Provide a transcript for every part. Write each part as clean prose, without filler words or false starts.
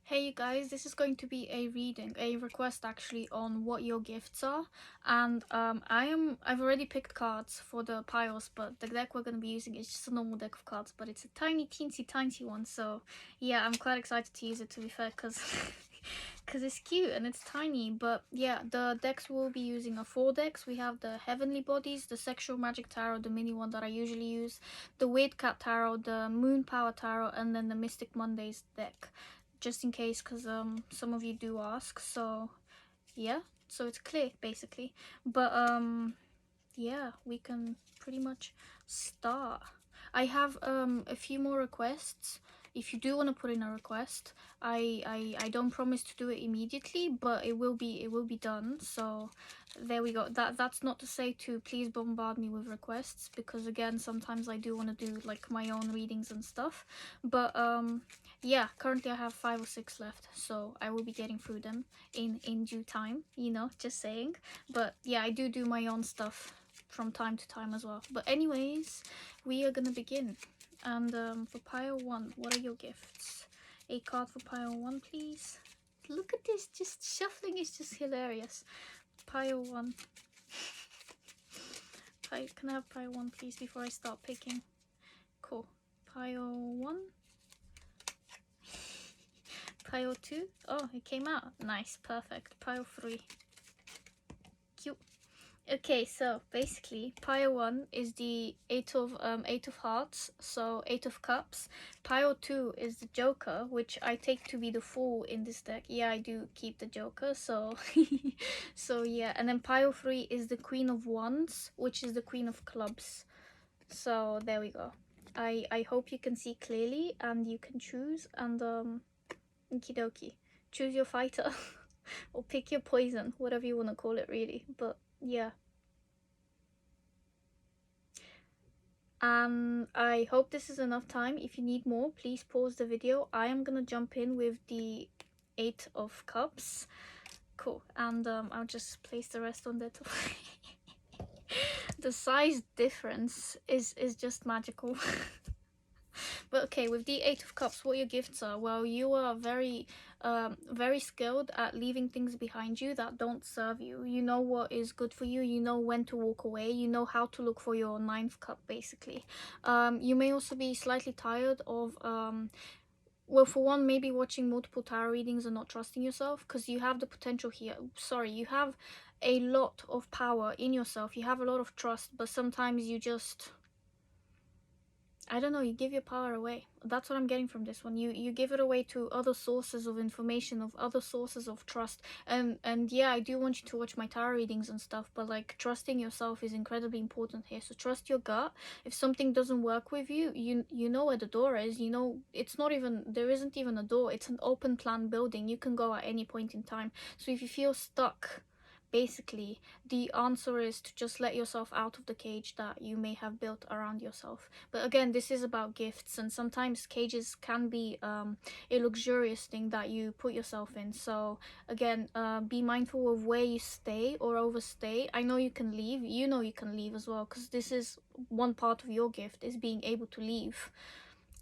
Hey you guys, this is going to be a request actually on what your gifts are, and I've already picked cards for the piles, but the deck we're going to be using is just a normal deck of cards, but it's a tiny teensy one. So yeah, I'm quite excited to use it, to be fair, because because it's cute and it's tiny. But yeah, the decks we'll be using are 4 decks. We have the Heavenly Bodies, the Sexual Magic Tarot, the mini one that I usually use, the Weird Cat Tarot, the Moon Power Tarot, and then the Mystic Mondays deck, just in case, because some of you do ask. So yeah, so it's clear basically. But yeah, we can pretty much start. I have a few more requests. If you do want to put in a request, I don't promise to do it immediately, but it will be done. So there we go. That's not to say to please bombard me with requests, because again, sometimes I do want to do like my own readings and stuff. But yeah, currently I have 5 or 6 left, so I will be getting through them in due time, just saying. But yeah, I do my own stuff from time to time as well. But anyways, we are gonna begin. And for pile 1, what are your gifts? A card for pile 1, please. Look at this, just shuffling is just hilarious. Pile 1. Can I have pile 1 please before I start picking? Cool. Pile 1. Pile 2. Oh, it came out. Nice, perfect. Pile 3. Cute. Okay, so basically pile 1 is the eight of hearts, so 8 of cups. Pile 2 is the Joker, which I take to be the Fool in this deck. Yeah, I do keep the Joker, so so yeah. And then pile 3 is the Queen of Wands, which is the Queen of Clubs. So there we go. I hope you can see clearly and you can choose. And okie dokie, choose your fighter or pick your poison, whatever you want to call it really. But yeah, I hope this is enough time. If you need more, please pause the video. I am gonna jump in with the 8 of cups. Cool. And I'll just place the rest on the top. The size difference is just magical. But okay, with the 8 of cups, what your gifts are? Well, you are very skilled at leaving things behind you that don't serve you. You know what is good for you. You know when to walk away. You know how to look for your 9th cup, basically. You may also be slightly tired of well, for one, maybe watching multiple tarot readings and not trusting yourself, because you have the potential here. Sorry, you have a lot of power in yourself. You have a lot of trust, but sometimes you just, I don't know, you give your power away. That's what I'm getting from this one. You give it away to other sources of information, of other sources of trust. And yeah, I do want you to watch my tarot readings and stuff, but like trusting yourself is incredibly important here. So trust your gut. If something doesn't work with you, you know where the door is. You know, it's not even, there isn't even a door. It's an open plan building. You can go at any point in time. So if you feel stuck, basically the answer is to just let yourself out of the cage that you may have built around yourself. But again, this is about gifts, and sometimes cages can be a luxurious thing that you put yourself in. So again, be mindful of where you stay or overstay. I know you can leave, you know you can leave as well, because this is one part of your gift, is being able to leave,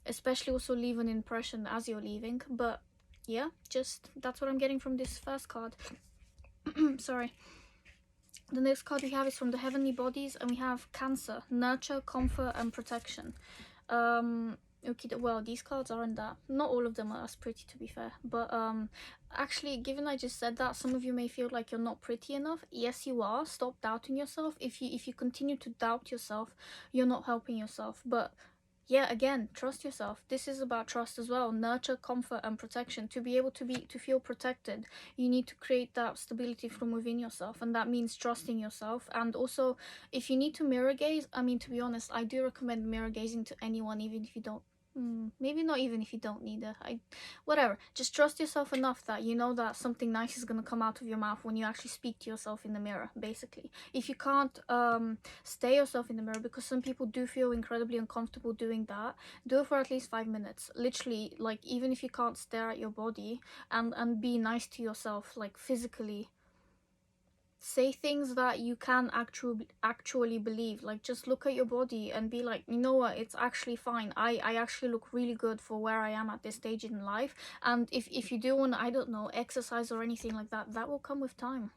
especially also leave an impression as you're leaving. But yeah, just that's what I'm getting from this first card. Sorry. The next card we have is from the Heavenly Bodies, and we have Cancer, Nurture, Comfort, and Protection. Okay, well, these cards aren't that. Not all of them are as pretty, to be fair. But actually, given I just said that, some of you may feel like you're not pretty enough. Yes, you are. Stop doubting yourself. If you continue to doubt yourself, you're not helping yourself. But yeah, again, trust yourself. This is about trust as well. Nurture, comfort, and protection. To be able to feel protected, you need to create that stability from within yourself, and that means trusting yourself. And also, if you need to mirror gaze, I mean, to be honest, I do recommend mirror gazing to anyone, even if you don't. Maybe not even if you don't need it. Whatever. Just trust yourself enough that you know that something nice is gonna come out of your mouth when you actually speak to yourself in the mirror. Basically, if you can't stay yourself in the mirror, because some people do feel incredibly uncomfortable doing that, do it for at least 5 minutes. Literally, like, even if you can't stare at your body, and be nice to yourself, like physically. say things that you can actually believe. Like, just look at your body and be like, you know what, it's actually fine. I actually look really good for where I am at this stage in life. And if you do want, I don't know, exercise or anything like that, that will come with time.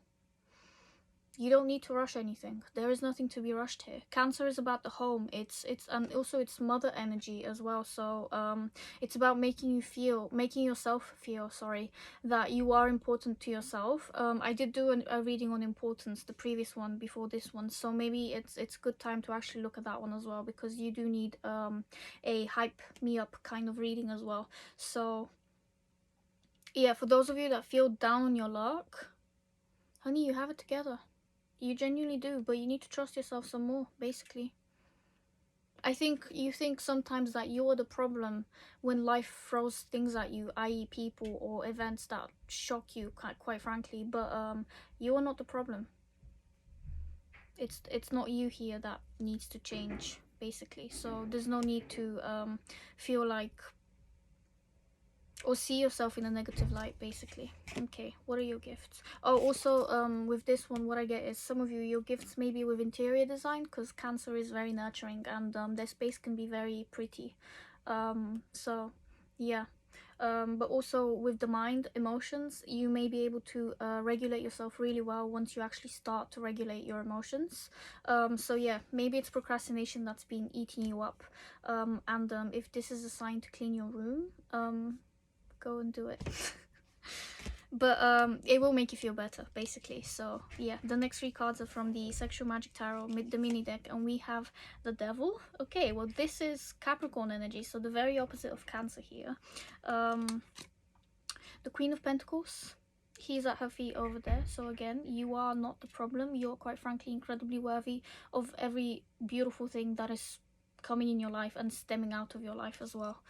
You don't need to rush anything. There is nothing to be rushed here. Cancer is about the home. It's and also it's mother energy as well. So it's about making yourself feel, sorry, that you are important to yourself. I did do a reading on importance, the previous one before this one. So maybe it's good time to actually look at that one as well, because you do need a hype me up kind of reading as well. So yeah, for those of you that feel down on your luck, honey, you have it together. You genuinely do, but you need to trust yourself some more, basically. I think you think sometimes that you're the problem when life throws things at you, i.e. people or events that shock you, quite frankly, but you are not the problem. It's not you here that needs to change, basically. So there's no need to feel like or see yourself in a negative light, basically. Okay, what are your gifts? Oh, also with this one, what I get is some of you, your gifts maybe with interior design, because Cancer is very nurturing, and their space can be very pretty. So yeah. But also with the mind, emotions, you may be able to regulate yourself really well once you actually start to regulate your emotions. So yeah, maybe it's procrastination that's been eating you up. And if this is a sign to clean your room, go and do it. But it will make you feel better, basically. So yeah, the next 3 cards are from the Sexual Magic Tarot, the mini deck, and we have the Devil. Okay, well, this is Capricorn energy, so the very opposite of Cancer here. The Queen of Pentacles, he's at her feet over there. So again, you are not the problem. You're quite frankly incredibly worthy of every beautiful thing that is coming in your life and stemming out of your life as well,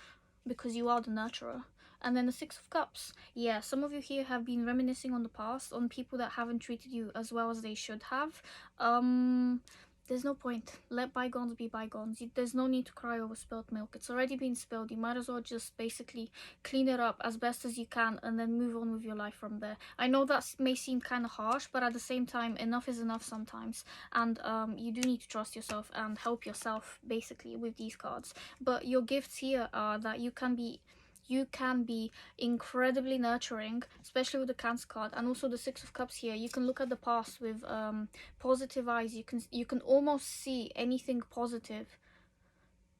because you are the nurturer. And then the 6 of Cups. Yeah, some of you here have been reminiscing on the past, on people that haven't treated you as well as they should have. There's no point. Let bygones be bygones. There's no need to cry over spilled milk. It's already been spilled. You might as well just basically clean it up as best as you can and then move on with your life from there. I know that may seem kind of harsh, but at the same time, enough is enough sometimes. And you do need to trust yourself and help yourself, basically, with these cards. But your gifts here are that you can be incredibly nurturing, especially with the Cancer card, and also the 6 of Cups here. You can look at the past with positive eyes. You can almost see anything positive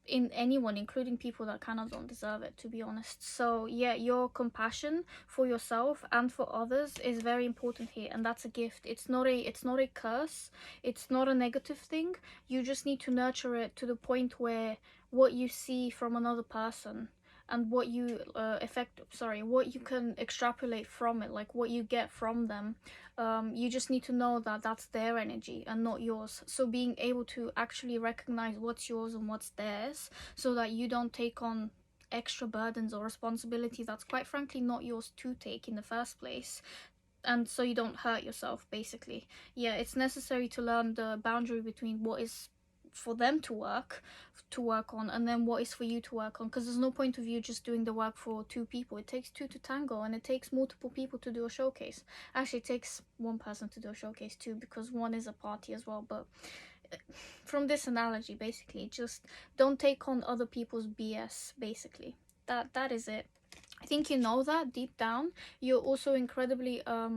in anyone, including people that kind of don't deserve it, to be honest. So yeah, your compassion for yourself and for others is very important here, and that's a gift. It's not a curse. It's not a negative thing. You just need to nurture it to the point where what you see from another person and what you what you can extrapolate from it, like what you get from them, you just need to know that that's their energy and not yours. So being able to actually recognize what's yours and what's theirs, so that you don't take on extra burdens or responsibility that's quite frankly not yours to take in the first place, and so you don't hurt yourself, basically. Yeah, it's necessary to learn the boundary between what is for them to work on and then what is for you to work on, because there's no point of you just doing the work for 2 people. It takes 2 to tango, and it takes multiple people to do a showcase. Actually, it takes 1 person to do a showcase too, because 1 is a party as well. But from this analogy, basically, just don't take on other people's BS, basically. That is it. I think you know that deep down. You're also incredibly I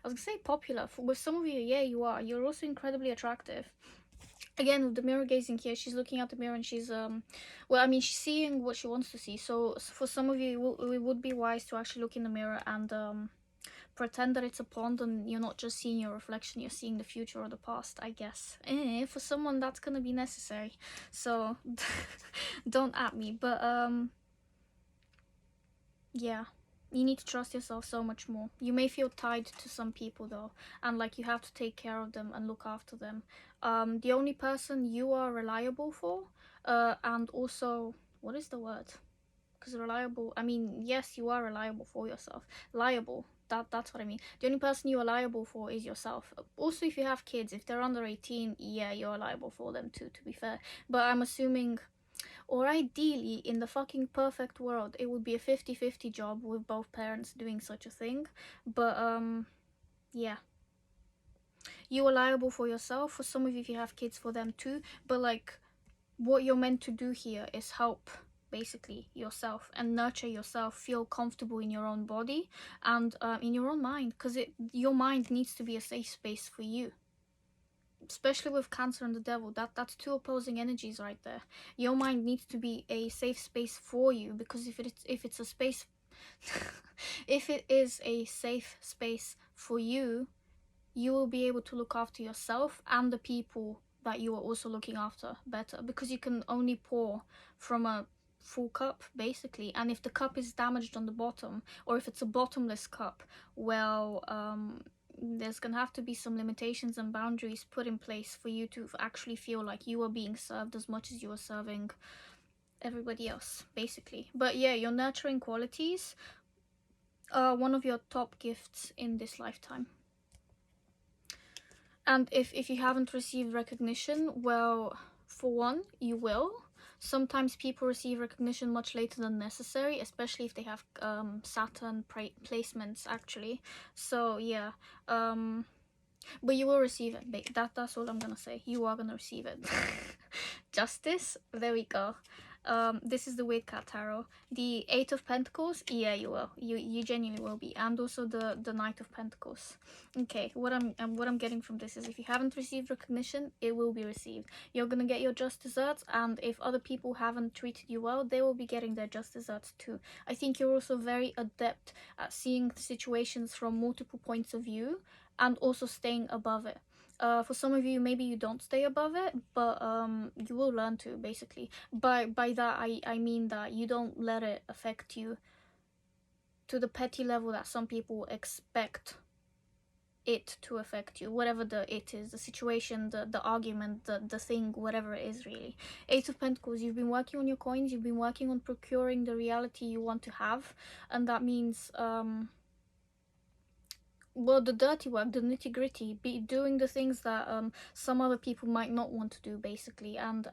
was gonna say popular. With some of you, yeah, you are. You're also incredibly attractive. Again, with the mirror gazing here, she's looking at the mirror and she's well, I mean, she's seeing what she wants to see. So for some of you, it would be wise to actually look in the mirror and pretend that it's a pond and you're not just seeing your reflection, you're seeing the future or the past, I guess. For someone, that's gonna be necessary, so don't at me. But yeah, you need to trust yourself so much more. You may feel tied to some people though, and like you have to take care of them and look after them. The only person you are reliable for, and also, what is the word? Because reliable, I mean, yes, you are reliable for yourself. Liable, that's what I mean. The only person you are liable for is yourself. Also, if you have kids, if they're under 18, yeah, you're liable for them too, to be fair. But I'm assuming, or ideally, in the fucking perfect world, it would be a 50-50 job with both parents doing such a thing. But yeah. You are liable for yourself. For some of you, if you have kids, for them too. But like, what you're meant to do here is help basically yourself and nurture yourself, feel comfortable in your own body and in your own mind, because your mind needs to be a safe space for you, especially with Cancer and the Devil. That's two opposing energies right there. Your mind needs to be a safe space for you, because if it's a space if it is a safe space for you, you will be able to look after yourself and the people that you are also looking after better, because you can only pour from a full cup basically. And if the cup is damaged on the bottom, or if it's a bottomless cup, well, there's gonna have to be some limitations and boundaries put in place for you to actually feel like you are being served as much as you are serving everybody else basically. But yeah, your nurturing qualities are one of your top gifts in this lifetime. And if you haven't received recognition, well, for one, you will. Sometimes people receive recognition much later than necessary, especially if they have Saturn placements, actually. So, yeah. But you will receive it. That's all I'm gonna say. You are gonna receive it. Justice. There we go. This is the Weird Cat Tarot. The Eight of Pentacles. Yeah, you will. You genuinely will be. And also the Knight of Pentacles. Okay. What I'm getting from this is, if you haven't received recognition, it will be received. You're gonna get your just desserts, and if other people haven't treated you well, they will be getting their just desserts too. I think you're also very adept at seeing the situations from multiple points of view, and also staying above it. For some of you, maybe you don't stay above it, but you will learn to, basically. By that, I mean that you don't let it affect you to the petty level that some people expect it to affect you, whatever the it is, the situation, the argument, the thing, whatever it is, really. Eight of Pentacles, you've been working on your coins, you've been working on procuring the reality you want to have, and that means well, the dirty work, the nitty-gritty, be doing the things that some other people might not want to do, basically. And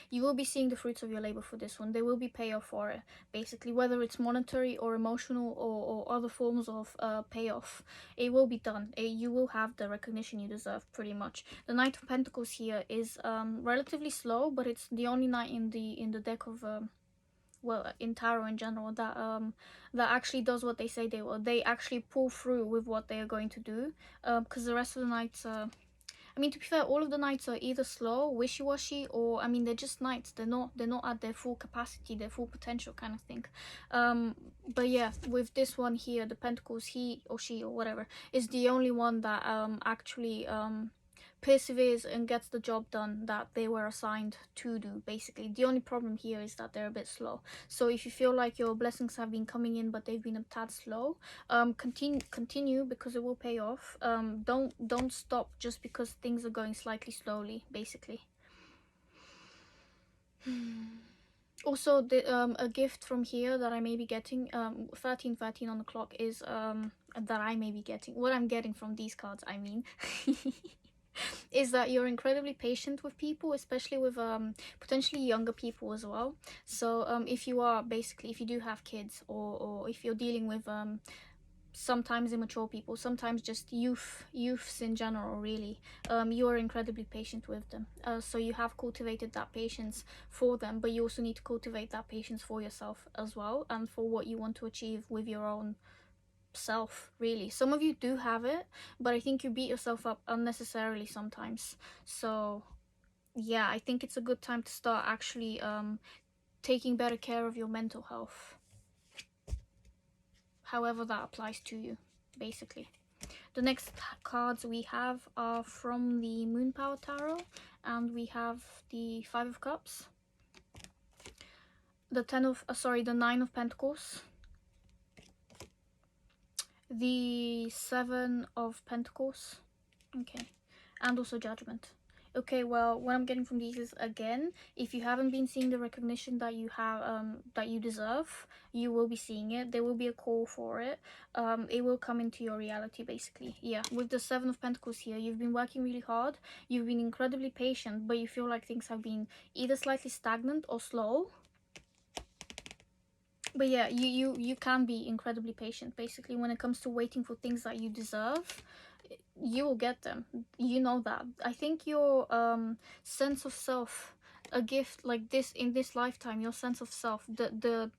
you will be seeing the fruits of your labor for this one. There will be payoff for it, basically, whether it's monetary or emotional or other forms of payoff. It will be done. You will have the recognition you deserve, pretty much. The Knight of Pentacles here is relatively slow, but it's the only knight in the deck of well, in tarot in general, that that actually does what they say they will. They actually pull through with what they are going to do, because the rest of the knights, I mean, to be fair, all of the knights are either slow, wishy-washy, or, I mean, they're just knights. They're not at their full capacity, their full potential, kind of thing. But yeah, with this one here, the Pentacles, he or she or whatever is the only one that actually perseveres and gets the job done that they were assigned to do, basically. The only problem here is that they're a bit slow. So if you feel like your blessings have been coming in but they've been a tad slow, continue, because it will pay off. Don't stop just because things are going slightly slowly, basically. Also, a gift from here that I may be getting, 1313 on the clock, is that I may be getting, what I'm getting from these cards, I mean, is that you're incredibly patient with people, especially with potentially younger people as well. So if you are, basically, if you do have kids, or if you're dealing with sometimes immature people, sometimes just youths in general, really, you are incredibly patient with them. So you have cultivated that patience for them, but you also need to cultivate that patience for yourself as well, and for what you want to achieve with your own self, really. Some of you do have it, but I think you beat yourself up unnecessarily sometimes. So yeah, I think it's a good time to start actually taking better care of your mental health, however that applies to you, basically. The next cards we have are from the Moon Power Tarot, and we have the Five of Cups, the the Nine of Pentacles, the Seven of Pentacles, okay, and also Judgment. Okay, well, what I'm getting from these is, again, if you haven't been seeing the recognition that you have, that you deserve, you will be seeing it. There will be a call for it. It will come into your reality, basically. Yeah, with the Seven of Pentacles here, you've been working really hard. You've been incredibly patient, but you feel like things have been either slightly stagnant or slow. But yeah, you can be incredibly patient, basically, when it comes to waiting for things that you deserve. You will get them. You know that. I think your sense of self, a gift like this in this lifetime, your sense of self, the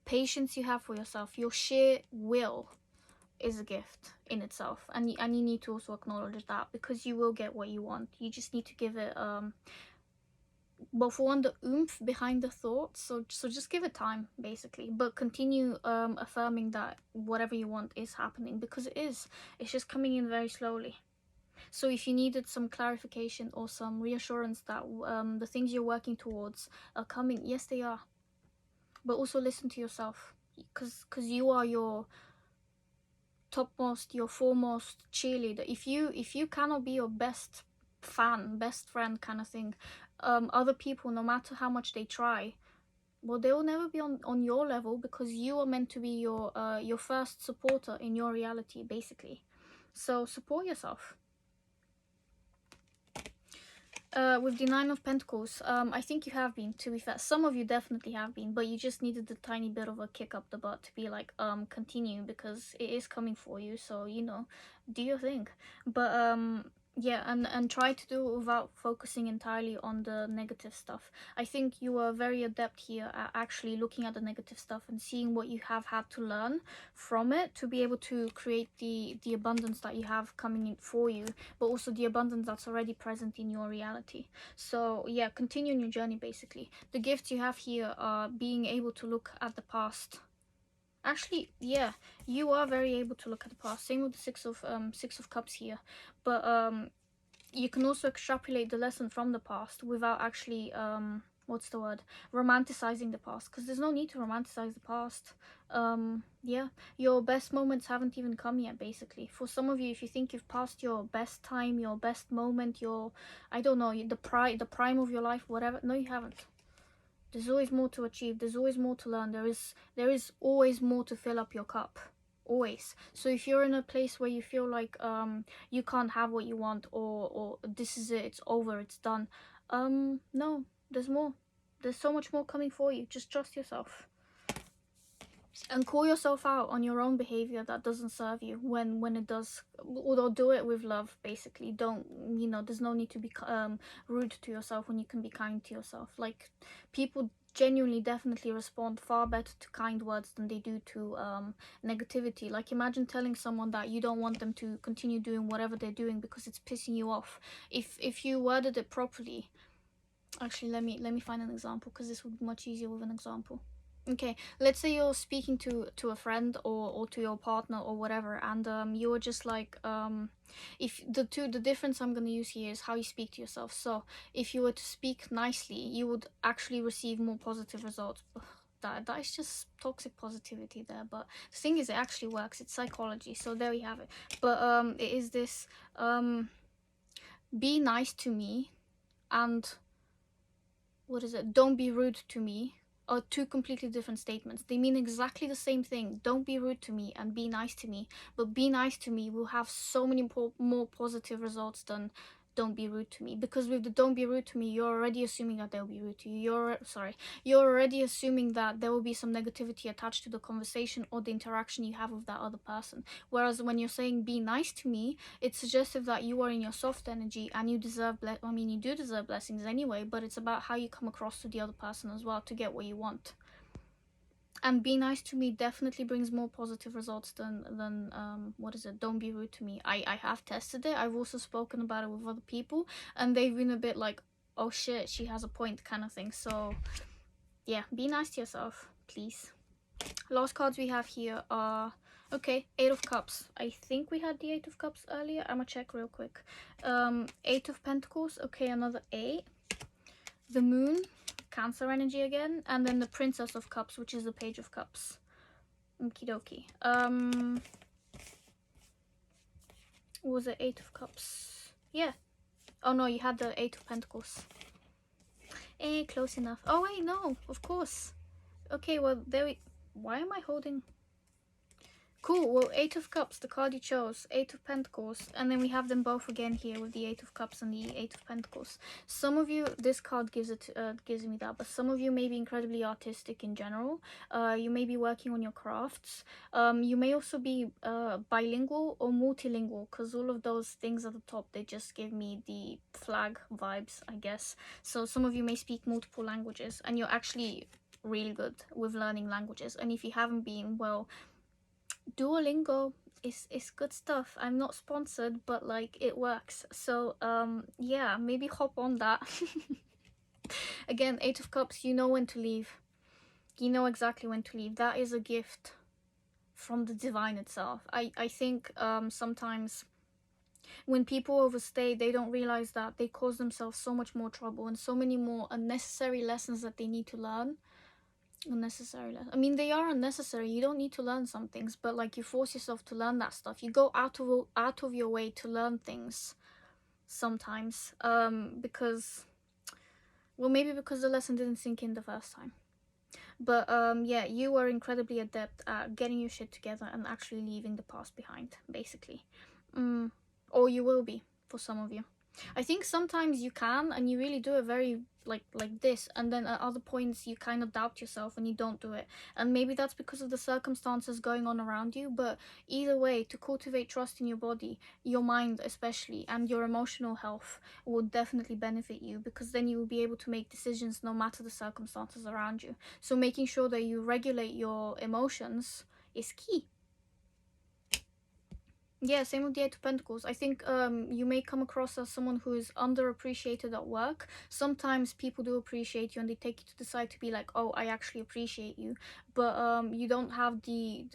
patience you have for yourself, your sheer will is a gift in itself, and you need to also acknowledge that, because you will get what you want. You just need to give it well, for one, the oomph behind the thought. So just give it time, basically, but continue affirming that whatever you want is happening, because it is. It's just coming in very slowly. So if you needed some clarification or some reassurance that the things you're working towards are coming, yes, they are. But also listen to yourself, because you are your topmost, your foremost cheerleader. If you cannot be your best fan, best friend kind of thing, other people, no matter how much they try, well, they will never be on your level, because you are meant to be your first supporter in your reality, basically. So support yourself. With the Nine of Pentacles, I think you have been, to be fair. Some of you definitely have been, but you just needed a tiny bit of a kick up the butt to be like, continue, because it is coming for you. So, you know, do your thing. But, yeah, and try to do it without focusing entirely on the negative stuff. I think you are very adept here at actually looking at the negative stuff and seeing what you have had to learn from it to be able to create the abundance that you have coming in for you, but also the abundance that's already present in your reality. So yeah, continue on your journey, basically. The gifts you have here are being able to look at the past. Actually, yeah, you are very able to look at the past. Same with the Six of Cups here. But you can also extrapolate the lesson from the past without actually what's the word, romanticizing the past, because there's no need to romanticize the past. Yeah, your best moments haven't even come yet, basically. For some of you, if you think you've passed your best time, your best moment, your, I don't know, the prime of your life, whatever, no, you haven't. There's always more to achieve. There's always more to learn. There is always more to fill up your cup. Always. So if you're in a place where you feel like you can't have what you want, or this is it, it's over, it's done, no, there's more. There's so much more coming for you. Just trust yourself. And call yourself out on your own behavior that doesn't serve you when it does, although do it with love, basically. Don't, you know, there's no need to be rude to yourself when you can be kind to yourself. Like, people genuinely definitely respond far better to kind words than they do to negativity. Like, imagine telling someone that you don't want them to continue doing whatever they're doing because it's pissing you off. If you worded it properly. Actually, let me find an example, because this would be much easier with an example. Okay, let's say you're speaking to a friend or to your partner or whatever, and you're just like, if the difference I'm going to use here is how you speak to yourself. So if you were to speak nicely, you would actually receive more positive results. That is just toxic positivity there, but the thing is, it actually works. It's psychology, so there we have it. But it is this, be nice to me, and what is it, don't be rude to me, are two completely different statements. They mean exactly the same thing. Don't be rude to me and be nice to me. But be nice to me will have so many more positive results than don't be rude to me. Because with the don't be rude to me, you're already assuming that they'll be rude to you. You're already assuming that there will be some negativity attached to the conversation or the interaction you have with that other person. Whereas when you're saying be nice to me, it's suggestive that you are in your soft energy and you deserve, you do deserve blessings anyway, but it's about how you come across to the other person as well to get what you want. And be nice to me definitely brings more positive results than what is it, don't be rude to me. I have tested it. I've also spoken about it with other people, and they've been a bit like, oh shit, she has a point, kind of thing. So yeah, be nice to yourself, please. Last cards we have here are, okay, Eight of Cups. I think we had the Eight of Cups earlier. I'm gonna check real quick. Eight of Pentacles. Okay, another 8. The Moon, Cancer energy again, and then the Princess of Cups, which is the Page of Cups. Okie dokie. What was it? Eight of Cups. Yeah. Oh no, you had the Eight of Pentacles. Close enough. Oh wait, no, of course. Okay, well there we. Why am I holding? Cool. Well, Eight of Cups, the card you chose, Eight of Pentacles, and then we have them both again here with the Eight of Cups and the Eight of Pentacles. Some of you, this card gives me that, but some of you may be incredibly artistic in general. You may be working on your crafts. You may also be bilingual or multilingual, because all of those things at the top, they just give me the flag vibes, I guess. So some of you may speak multiple languages, and you're actually really good with learning languages. And if you haven't been, well, Duolingo is good stuff. I'm not sponsored, but like it works. So yeah, maybe hop on that. Again, Eight of Cups, you know when to leave. You know exactly when to leave. That is a gift from the divine itself. I think sometimes when people overstay, they don't realize that they cause themselves so much more trouble and so many more unnecessary lessons that they need to learn. I mean, they are unnecessary. You don't need to learn some things, but like you force yourself to learn that stuff. You go out of your way to learn things sometimes, because, well, maybe because the lesson didn't sink in the first time. But yeah, you are incredibly adept at getting your shit together and actually leaving the past behind, basically. Or you will be, for some of you. I think sometimes you can, and you really do it very like this, and then at other points you kind of doubt yourself and you don't do it, and maybe that's because of the circumstances going on around you. But either way, to cultivate trust in your body, your mind especially, and your emotional health will definitely benefit you, because then you will be able to make decisions no matter the circumstances around you. So making sure that you regulate your emotions is key. Yeah, same with the Eight of Pentacles. I think you may come across as someone who is underappreciated at work. Sometimes people do appreciate you and they take you to the side to be like, oh, I actually appreciate you. But you don't have the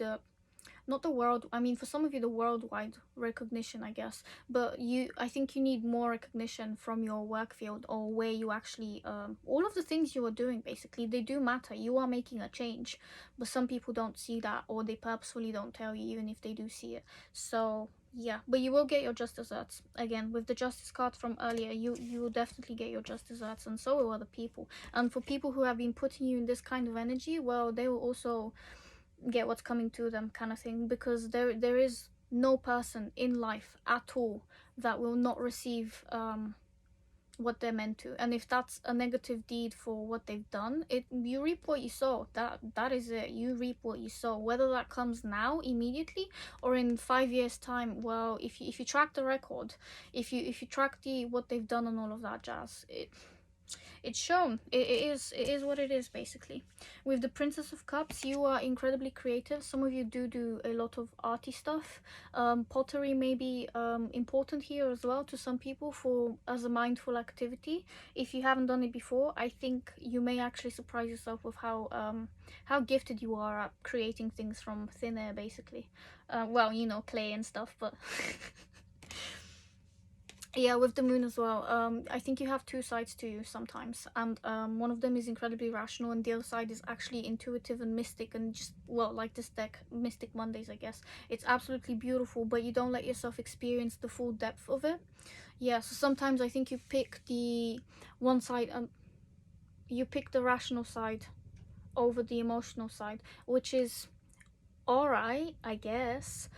not the world, I mean, for some of you, the worldwide recognition, I guess. But I think you need more recognition from your work field, or where you actually all of the things you are doing, basically, they do matter. You are making a change, but some people don't see that, or they purposefully don't tell you, even if they do see it. So yeah, but you will get your just desserts. Again, with the justice card from earlier, you will definitely get your just desserts, and so will other people. And for people who have been putting you in this kind of energy, well, they will also get what's coming to them, kind of thing, because there is no person in life at all that will not receive what they're meant to. And if that's a negative deed for what they've done, you reap what you sow. That is it. You reap what you sow, whether that comes now immediately or in 5 years time. Well, if you track the record, if you track what they've done and all of that jazz, it's shown. It is what it is, basically. With the Princess of Cups, you are incredibly creative. Some of you do a lot of arty stuff. Pottery may be important here as well to some people as a mindful activity. If you haven't done it before, I think you may actually surprise yourself with how gifted you are at creating things from thin air, basically. Well, you know, clay and stuff, but yeah, with the moon as well, I think you have two sides to you sometimes, and one of them is incredibly rational and the other side is actually intuitive and mystic, and just, well, like this deck, Mystic Mondays, I guess. It's absolutely beautiful, but you don't let yourself experience the full depth of it. Yeah, so sometimes I think you pick the one side, you pick the rational side over the emotional side, which is alright, I guess,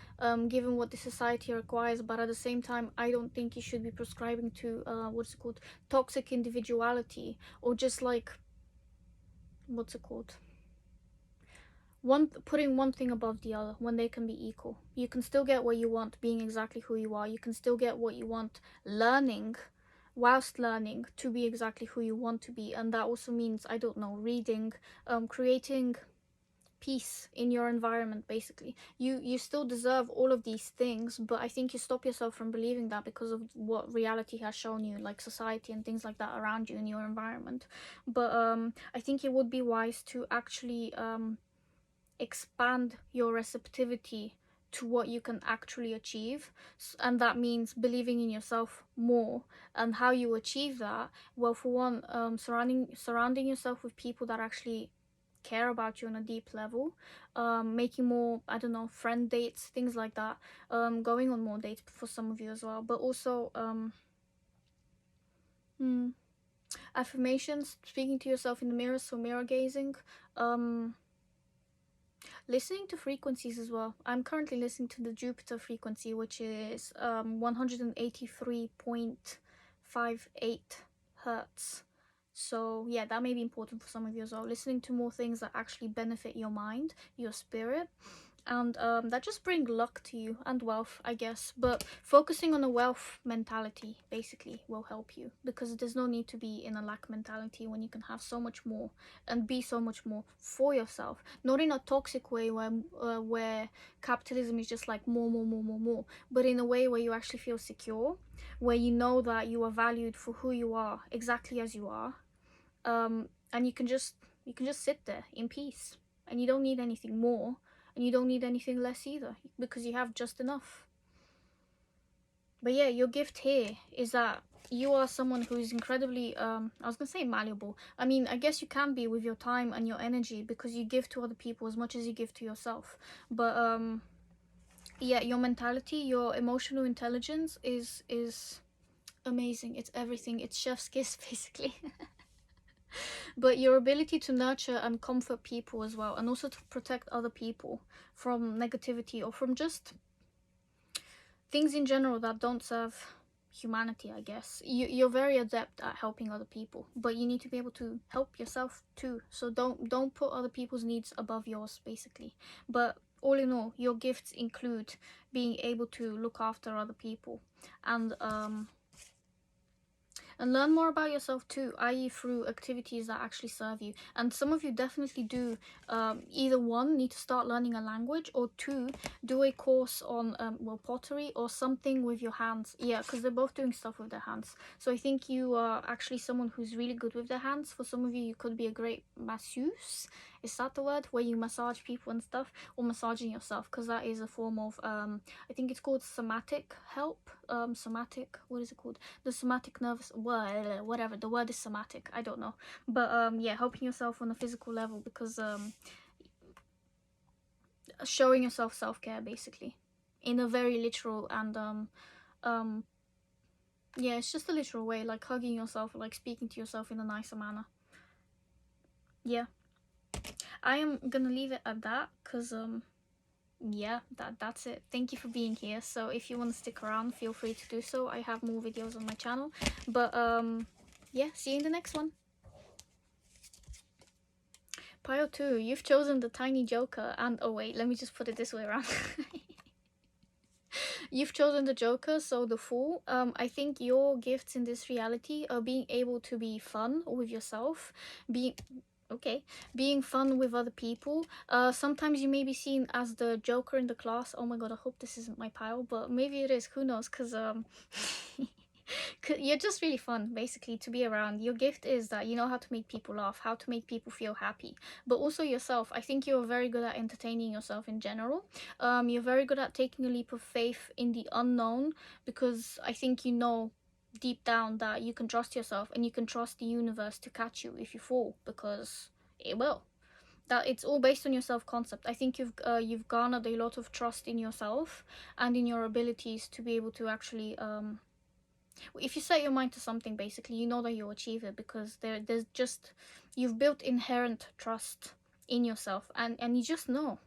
given what the society requires. But at the same time, I don't think you should be prescribing to what's it called, toxic individuality, or just like, what's it called, putting one thing above the other when they can be equal. You can still get what you want being exactly who you are. You can still get what you want learning, whilst learning to be exactly who you want to be. And that also means, I don't know, reading, creating peace in your environment, basically. You still deserve all of these things, but I think you stop yourself from believing that because of what reality has shown you, like society and things like that around you in your environment. But I think it would be wise to actually expand your receptivity to what you can actually achieve, and that means believing in yourself more. And how you achieve that, well, for one, surrounding yourself with people that actually care about you on a deep level, making more, I don't know, friend dates, things like that, going on more dates for some of you as well. But also affirmations, speaking to yourself in the mirror, so mirror gazing, listening to frequencies as well. I'm currently listening to the Jupiter frequency, which is 183.58 hertz. So yeah, that may be important for some of you as well. Listening to more things that actually benefit your mind, your spirit, and that just bring luck to you and wealth, I guess. But focusing on a wealth mentality basically will help you, because there's no need to be in a lack mentality when you can have so much more and be so much more for yourself. Not in a toxic way where capitalism is just like more, more, more, more, more, but in a way where you actually feel secure, where you know that you are valued for who you are, exactly as you are, and you can just sit there in peace, and you don't need anything more, and you don't need anything less either, because you have just enough. But yeah, your gift here is that you are someone who is incredibly I was gonna say malleable. I mean, I guess you can be with your time and your energy, because you give to other people as much as you give to yourself. But yeah, your mentality, your emotional intelligence is amazing. It's everything. It's chef's kiss basically. But your ability to nurture and comfort people as well, and also to protect other people from negativity or from just things in general that don't serve humanity, I guess. You're very adept at helping other people, but you need to be able to help yourself too. So don't put other people's needs above yours basically. But all in all, your gifts include being able to look after other people, and learn more about yourself too, i.e. through activities that actually serve you. And some of you definitely do either one, need to start learning a language, or two, do a course on well, pottery or something with your hands. Yeah, because they're both doing stuff with their hands. So I think you are actually someone who's really good with their hands. For some of you, you could be a great masseuse. Is that the word, where you massage people and stuff, or massaging yourself, because that is a form of I think it's called somatic help. Somatic, what is it called, the somatic nervous, well, whatever, the word is somatic, I don't know. But yeah, helping yourself on a physical level, because showing yourself self-care basically, in a very literal and um yeah, it's just a literal way, like hugging yourself, or like speaking to yourself in a nicer manner. Yeah, I am gonna leave it at that, because yeah, that's it. Thank you for being here. So if you want to stick around, feel free to do so. I have more videos on my channel. But yeah, see you in the next one. Pile 2, you've chosen the tiny joker, and oh wait, let me just put it this way around. You've chosen the joker, so the fool. I think your gifts in this reality are being able to be fun with yourself, being okay, being fun with other people. Sometimes you may be seen as the joker in the class. Oh my god, I hope this isn't my pile, but maybe it is, who knows, because you're just really fun basically to be around. Your gift is that you know how to make people laugh, how to make people feel happy, but also yourself. I think you're very good at entertaining yourself in general. You're very good at taking a leap of faith in the unknown, because I think you know deep down that you can trust yourself, and you can trust the universe to catch you if you fall, because it will. That it's all based on your self-concept. I think you've garnered a lot of trust in yourself and in your abilities to be able to actually if you set your mind to something, basically you know that you'll achieve it, because there's just, you've built inherent trust in yourself, and you just know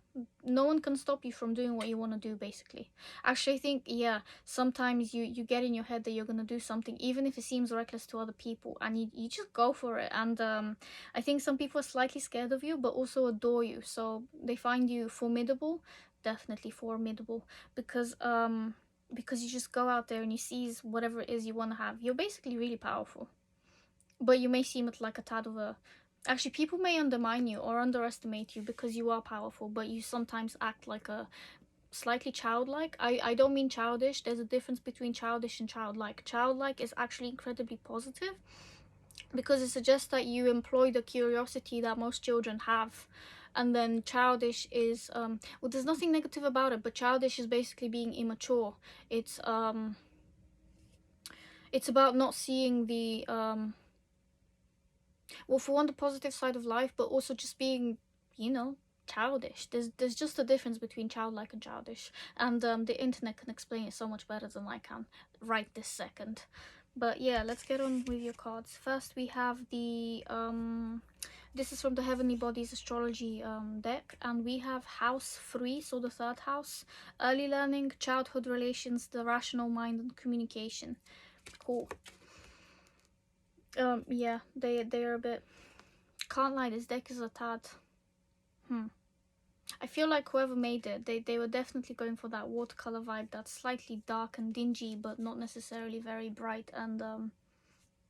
no one can stop you from doing what you want to do basically. Actually, I think, yeah, sometimes you get in your head that you're going to do something, even if it seems reckless to other people, and you just go for it. And I think some people are slightly scared of you, but also adore you, so they find you formidable, definitely formidable, because you just go out there and you seize whatever it is you want to have. You're basically really powerful, but you may seem it like a tad of a, actually people may undermine you or underestimate you, because you are powerful, but you sometimes act like a slightly childlike. I don't mean childish. There's a difference between childish and childlike. Childlike is actually incredibly positive, because it suggests that you employ the curiosity that most children have. And then childish is well, there's nothing negative about it, but childish is basically being immature. It's about not seeing the well, for one, the positive side of life, but also just being, you know, childish. There's just a difference between childlike and childish, and the internet can explain it so much better than I can right this second. But yeah, let's get on with your cards. First we have this is from the Heavenly Bodies astrology deck, and we have house 3, so the 3rd house: early learning, childhood relations, the rational mind, and communication. Cool. Yeah, they're a bit, can't lie, this deck is a tad, I feel like whoever made it, they were definitely going for that watercolor vibe that's slightly dark and dingy, but not necessarily very bright and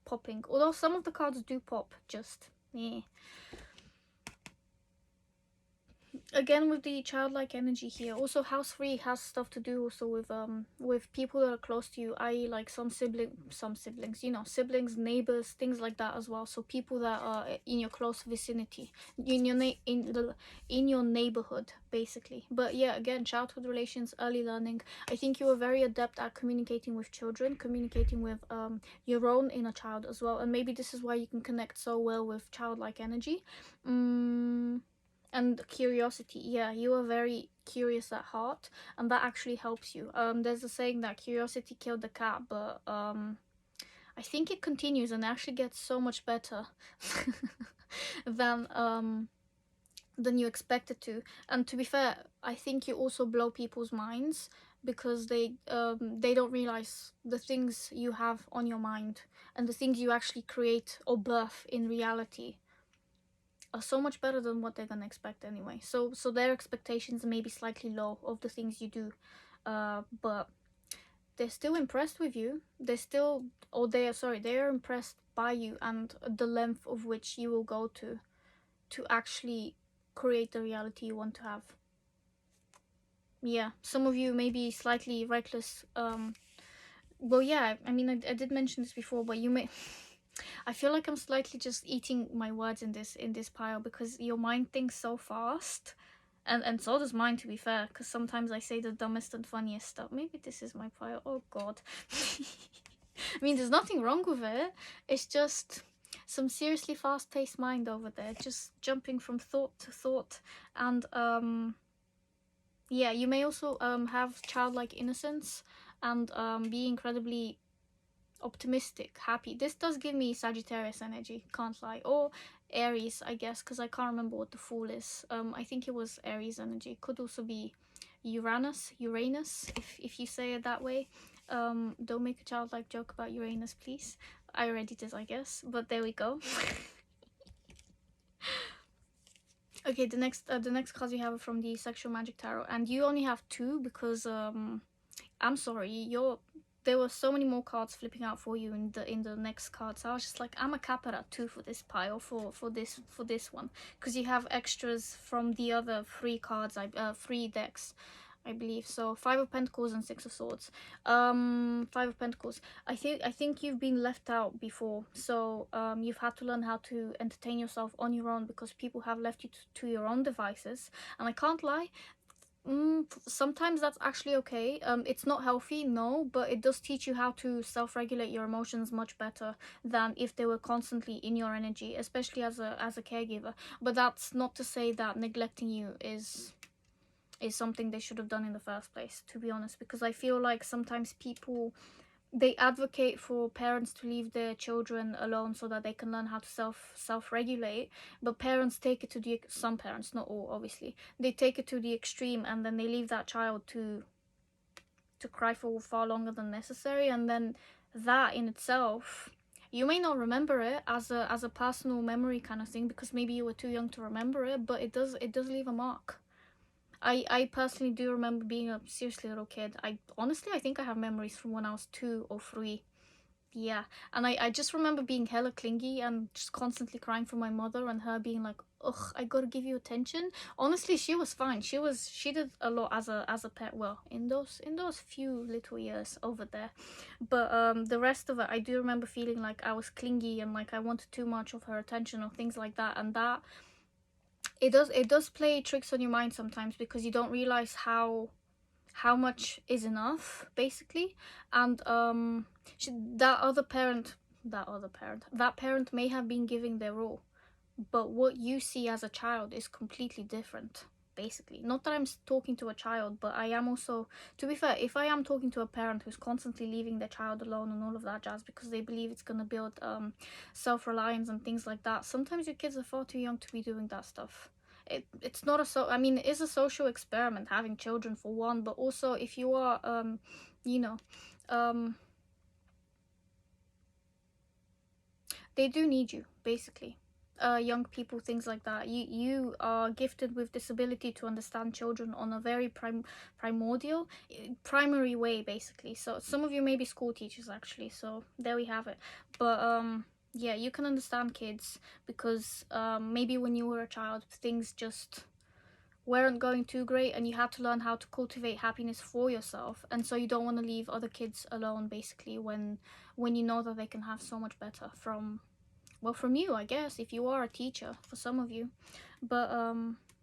popping. Although some of the cards do pop, just yeah. Again with the childlike energy here. Also house 3 has stuff to do also with people that are close to you, i.e. like some siblings, you know, siblings, neighbors, things like that as well. So people that are in your close vicinity, in your neighborhood basically. But yeah, again, childhood relations, early learning. I think you are very adept at communicating with children, communicating with your own inner child as well, and maybe this is why you can connect so well with childlike energy. And curiosity, yeah, you are very curious at heart, and that actually helps you. There's a saying that curiosity killed the cat, but I think it continues and actually gets so much better than you expect it to. And to be fair, I think you also blow people's minds because they don't realize the things you have on your mind and the things you actually create or birth in reality are so much better than what they're gonna expect anyway. So their expectations may be slightly low of the things you do, but they're still impressed with you. They're impressed by you and the length of which you will go to actually create the reality you want to have. Yeah, some of you may be slightly reckless. Well, yeah, I mean, I did mention this before, but you may I feel like I'm slightly just eating my words in this pile because your mind thinks so fast, and so does mine, to be fair, because sometimes I say the dumbest and funniest stuff. Maybe this is my pile. Oh god. I mean, there's nothing wrong with it. It's just some seriously fast-paced mind over there, just jumping from thought to thought. And yeah, you may also have childlike innocence and be incredibly optimistic, happy. This does give me Sagittarius energy, can't lie, or Aries, I guess, because I can't remember what the Fool is. I think it was Aries energy. Could also be Uranus, if you say it that way. Don't make a childlike joke about Uranus, please. I already did, I guess, but there we go. Okay, the next cards you have are from the Sexual Magic Tarot, and you only have 2 because I'm sorry, there were so many more cards flipping out for you in the next card, so I was just like, I'm a cap at 2 for this pile, for this one, because you have extras from the other 3 cards, 3 decks, I believe. So 5 of Pentacles and 6 of Swords. 5 of Pentacles. I think you've been left out before, so you've had to learn how to entertain yourself on your own because people have left you to your own devices, and I can't lie. Sometimes that's actually okay. It's not healthy, no, but it does teach you how to self-regulate your emotions much better than if they were constantly in your energy, especially as a caregiver. But that's not to say that neglecting you is something they should have done in the first place, to be honest, because I feel like sometimes people, they advocate for parents to leave their children alone so that they can learn how to self-regulate, but parents take it to some parents, not all obviously, they take it to the extreme, and then they leave that child to cry for far longer than necessary, and then that in itself, you may not remember it as a personal memory kind of thing because maybe you were too young to remember it, but it does leave a mark. I personally do remember being a seriously little kid. I think I have memories from when I was 2 or 3. Yeah, and I just remember being hella clingy and just constantly crying for my mother, and her being like, ugh, I gotta give you attention. Honestly, she was fine. She did a lot as a pet, well, in those few little years over there. But the rest of it, I do remember feeling like I was clingy and like I wanted too much of her attention or things like that, and that it does play tricks on your mind sometimes because you don't realize how much is enough, basically. And that parent may have been giving their all, but what you see as a child is completely different. basically. Not that I'm talking to a child, but I am also, to be fair, if I am talking to a parent who's constantly leaving their child alone and all of that jazz because they believe it's going to build self-reliance and things like that, sometimes your kids are far too young to be doing that stuff. It's not I mean, it is a social experiment having children, for one, but also if you are you know, they do need you, basically. Young people, things like that. You are gifted with this ability to understand children on a very primordial, primary way, basically. So some of you may be school teachers, actually. So there we have it. But yeah, you can understand kids because maybe when you were a child, things just weren't going too great, and you had to learn how to cultivate happiness for yourself, and so you don't want to leave other kids alone, basically, when you know that they can have so much better from, well, from you, I guess, if you are a teacher, for some of you. But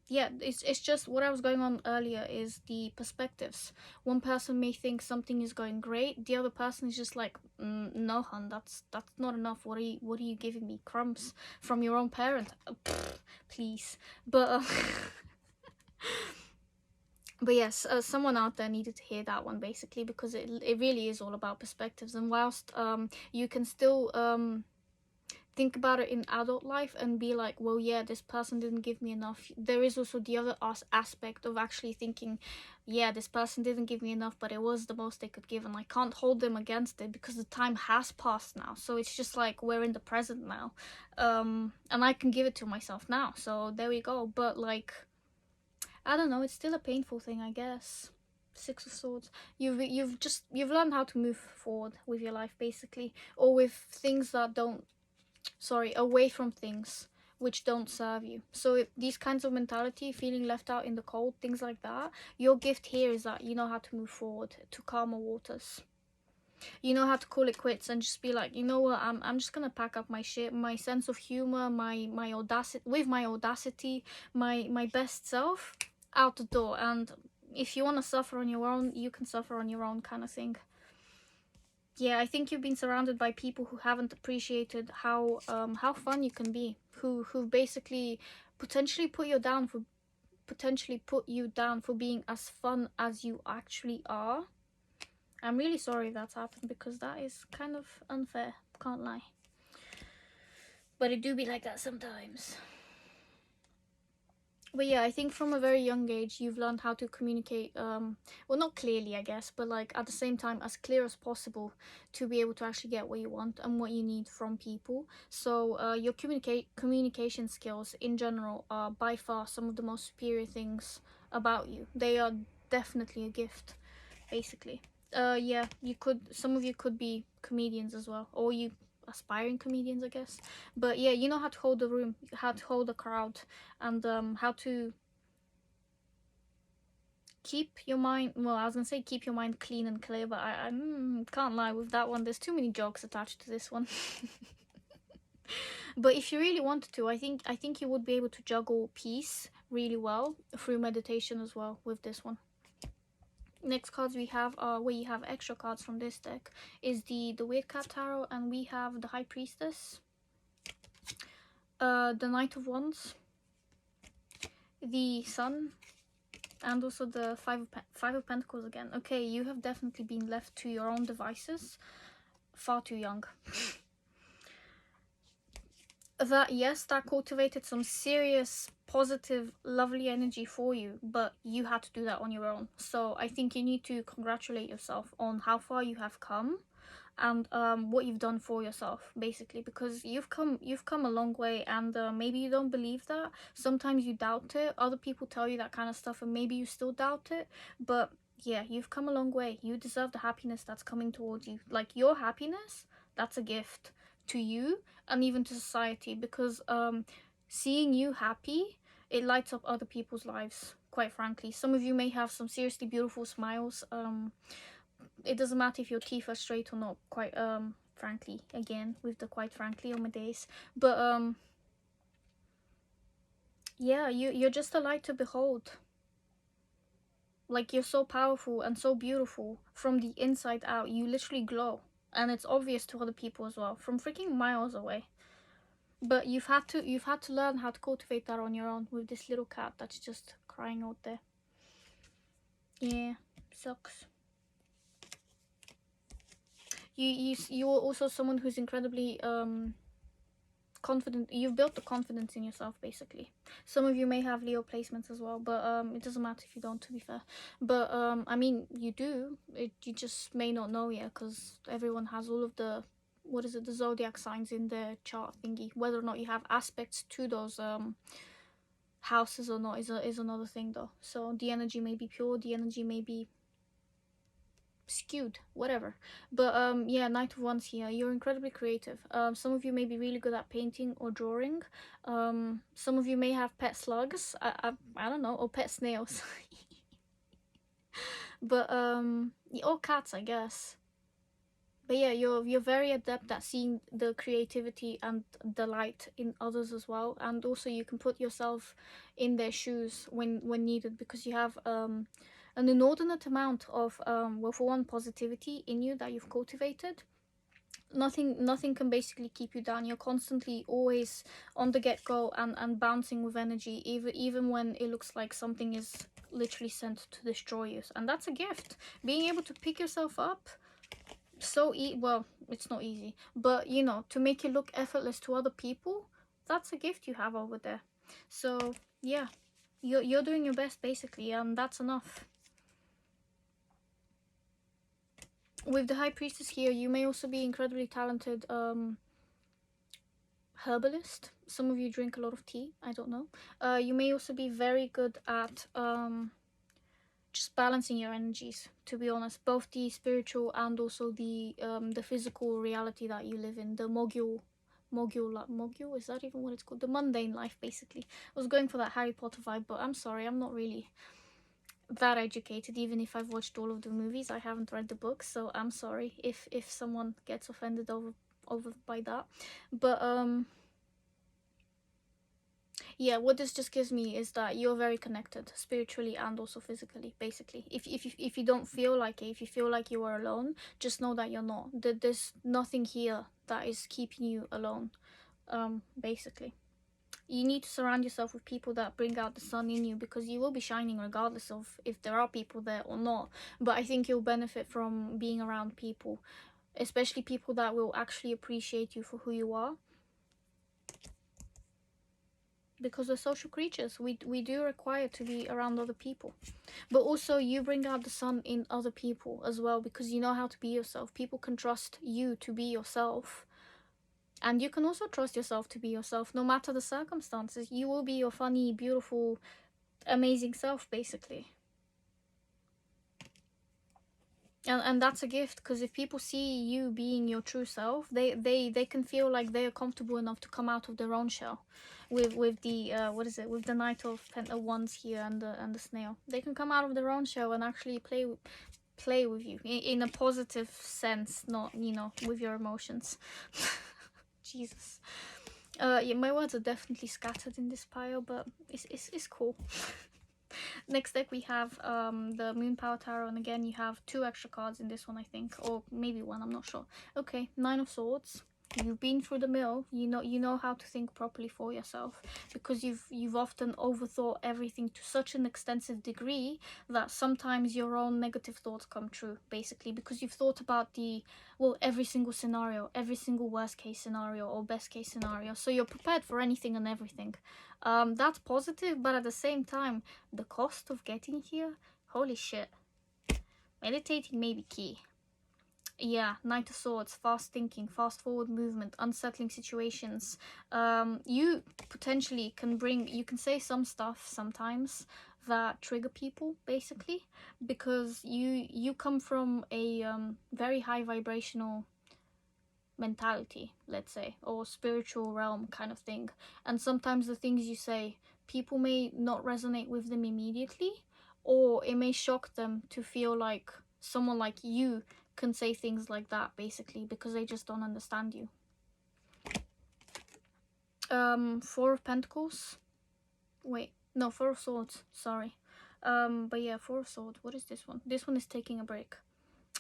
yeah, it's just what I was going on earlier is the perspectives. One person may think something is going great, the other person is just like, no, hun, that's not enough. What are you giving me? Crumbs from your own parent? Please. But but yes, someone out there needed to hear that one, basically, because it really is all about perspectives. And whilst you can still think about it in adult life and be like, well, yeah, this person didn't give me enough, there is also the other aspect of actually thinking, yeah, this person didn't give me enough, but it was the most they could give, and I can't hold them against it because the time has passed now. So it's just like, we're in the present now, and I can give it to myself now, so there we go. But like, I don't know, it's still a painful thing, I guess. Six of Swords. You've learned how to move forward with your life, basically, or with things that don't, sorry, away from things which don't serve you. So these kinds of mentality, feeling left out in the cold, things like that, your gift here is that you know how to move forward to calmer waters. You know how to call it quits and just be like, you know what, I'm just gonna pack up my shit, my sense of humor, my audacity, my best self, out the door. And if you want to suffer on your own, you can suffer on your own, kind of thing. Yeah, I think you've been surrounded by people who haven't appreciated how fun you can be, who basically potentially put you down for being as fun as you actually are. I'm really sorry that's happened, because that is kind of unfair, can't lie. But it do be like that sometimes. But yeah, I think from a very young age, you've learned how to communicate, well, not clearly, I guess, but like at the same time, as clear as possible, to be able to actually get what you want and what you need from people. So your communication skills in general are by far some of the most superior things about you. They are definitely a gift, basically. Yeah, some of you could be comedians as well, or you aspiring comedians, I guess. But yeah, you know how to hold the room, how to hold a crowd, and how to keep your mind, well, I was gonna say keep your mind clean and clear, but I can't lie with that one. There's too many jokes attached to this one. But if you really wanted to, I think you would be able to juggle peace really well through meditation as well with this one. Next cards we have are, where you have extra cards from this deck, is the Weird Cat Tarot, and we have the High Priestess, the Knight of Wands, the Sun, and also the Five of Pentacles again. Okay, you have definitely been left to your own devices far too young. Yes, that cultivated some serious, positive, lovely energy for you, but you had to do that on your own. So I think you need to congratulate yourself on how far you have come, and what you've done for yourself, basically, because you've come a long way. And maybe you don't believe that, sometimes you doubt it, other people tell you that kind of stuff, and maybe you still doubt it, but yeah, you've come a long way. You deserve the happiness that's coming towards you. Like, your happiness, that's a gift to you and even to society, because seeing you happy, it lights up other people's lives, quite frankly. Some of you may have some seriously beautiful smiles. It doesn't matter if your teeth are straight or not, quite frankly, again with the quite frankly on my days. But yeah, you're just a light to behold. Like, you're so powerful and so beautiful from the inside out. You literally glow, and it's obvious to other people as well, from freaking miles away. But you've had to learn how to cultivate that on your own with this little cat that's just crying out there. Yeah, sucks. You're also someone who's incredibly confident. You've built the confidence in yourself, basically. Some of you may have Leo placements as well, but it doesn't matter if you don't, to be fair. But I mean, you do. You just may not know yet, because everyone has all of the, what is it, the zodiac signs in their chart thingy. Whether or not you have aspects to those houses or not is another thing, though. So the energy may be pure, the energy may be skewed, whatever. But yeah, Knight of Wands here. You're incredibly creative. Some of you may be really good at painting or drawing. Some of you may have pet slugs. I don't know, or pet snails. But or cats, I guess. But yeah, you're very adept at seeing the creativity and the light in others as well, and also you can put yourself in their shoes when needed, because you have an inordinate amount of well, for one, positivity in you that you've cultivated. Nothing can basically keep you down. You're constantly always on the get-go and bouncing with energy, even when it looks like something is literally sent to destroy you. And that's a gift, being able to pick yourself up. So well, it's not easy, but you know, to make it look effortless to other people, that's a gift you have over there. So yeah, you're doing your best, basically, and that's enough. With the High Priestess here, you may also be incredibly talented herbalist. Some of you drink a lot of tea, I don't know. You may also be very good at just balancing your energies, to be honest, both the spiritual and also the physical reality that you live in, the mogul, is that even what it's called, the mundane life, basically. I was going for that Harry Potter vibe, but I'm sorry, I'm not really that educated. Even if I've watched all of the movies, I haven't read the books, so I'm sorry if someone gets offended over by that. But yeah, what this just gives me is that you're very connected spiritually and also physically, basically. If you don't feel like it, if you feel like you are alone, just know that you're not. There's nothing here that is keeping you alone, basically. You need to surround yourself with people that bring out the sun in you, because you will be shining regardless of if there are people there or not. But I think you'll benefit from being around people, especially people that will actually appreciate you for who you are, because we're social creatures. We do require to be around other people. But also, you bring out the sun in other people as well, because you know how to be yourself. People can trust you to be yourself, and you can also trust yourself to be yourself, no matter the circumstances. You will be your funny, beautiful, amazing self, basically. And that's a gift, because if people see you being your true self, they can feel like they are comfortable enough to come out of their own shell. With the what is it, with the Knight of Wands here and the snail, they can come out of their own shell and actually play with you in a positive sense, not, you know, with your emotions. Jesus. Yeah, my words are definitely scattered in this pile, but it's cool. Next deck we have the Moon Power Tarot, and again you have 2 extra cards in this one, I think, or maybe 1, I'm not sure. Okay, 9 of Swords. You've been through the mill. You know how to think properly for yourself, because you've often overthought everything to such an extensive degree that sometimes your own negative thoughts come true, basically, because you've thought about every single scenario, every single worst case scenario or best case scenario, so you're prepared for anything and everything. That's positive, but at the same time, the cost of getting here, holy shit. Meditating may be key. Yeah, Knight of Swords, fast thinking, fast forward movement, unsettling situations. You potentially you can say some stuff sometimes that trigger people, basically, because you come from a very high vibrational mentality, let's say, or spiritual realm kind of thing, and sometimes the things you say, people may not resonate with them immediately, or it may shock them to feel like someone like you can say things like that, basically, because they just don't understand you. 4 of Pentacles. Wait, no, 4 of Swords, sorry. But yeah, 4 of Swords. What is this one? This one is taking a break.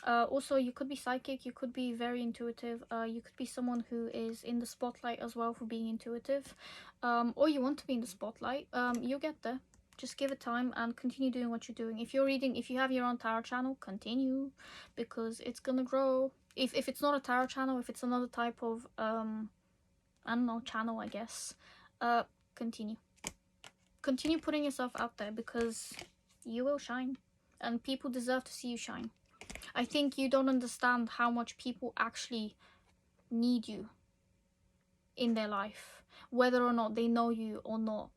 Also, you could be psychic, you could be very intuitive, you could be someone who is in the spotlight as well for being intuitive, or you want to be in the spotlight. You'll get there. just give it time and continue doing what you're doing. If you're reading, if you have your own tarot channel, continue, because it's gonna grow. If it's not a tarot channel, if it's another type of I don't know, channel, I guess, continue putting yourself out there, because you will shine and people deserve to see you shine. I think you don't understand how much people actually need you in their life, whether or not they know you or not.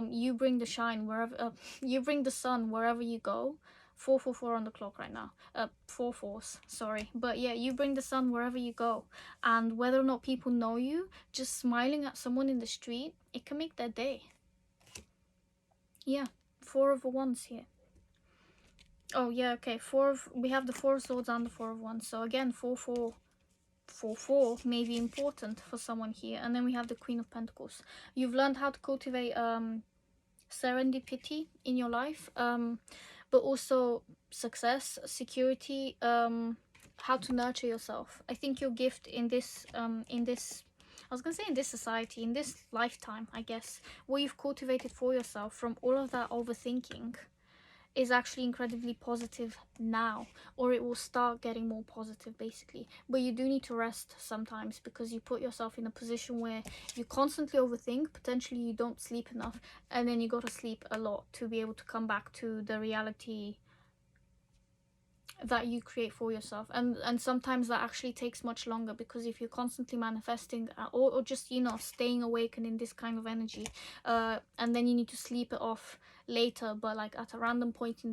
You bring the shine wherever, you bring the sun wherever you go. 4:44 on the clock right now. 4:4, sorry, but yeah, you bring the sun wherever you go, and whether or not people know you, just smiling at someone in the street, it can make their day. Yeah, 4 of Wands here. Oh yeah, okay. We have the 4 of Swords and the 4 of Wands. So again, 4 may be important for someone here. And then we have the Queen of Pentacles. You've learned how to cultivate serendipity in your life, but also success, security, how to nurture yourself. I think your gift in this I was gonna say in this society, in this lifetime, I guess, what you've cultivated for yourself from all of that overthinking is actually incredibly positive now, or it will start getting more positive basically. But you do need to rest sometimes, because you put yourself in a position where you constantly overthink, potentially you don't sleep enough, and then you go to sleep a lot to be able to come back to the reality that you create for yourself. And sometimes that actually takes much longer, because if you're constantly manifesting, or just, you know, staying awake and in this kind of energy, and then you need to sleep it off later, but like at a random point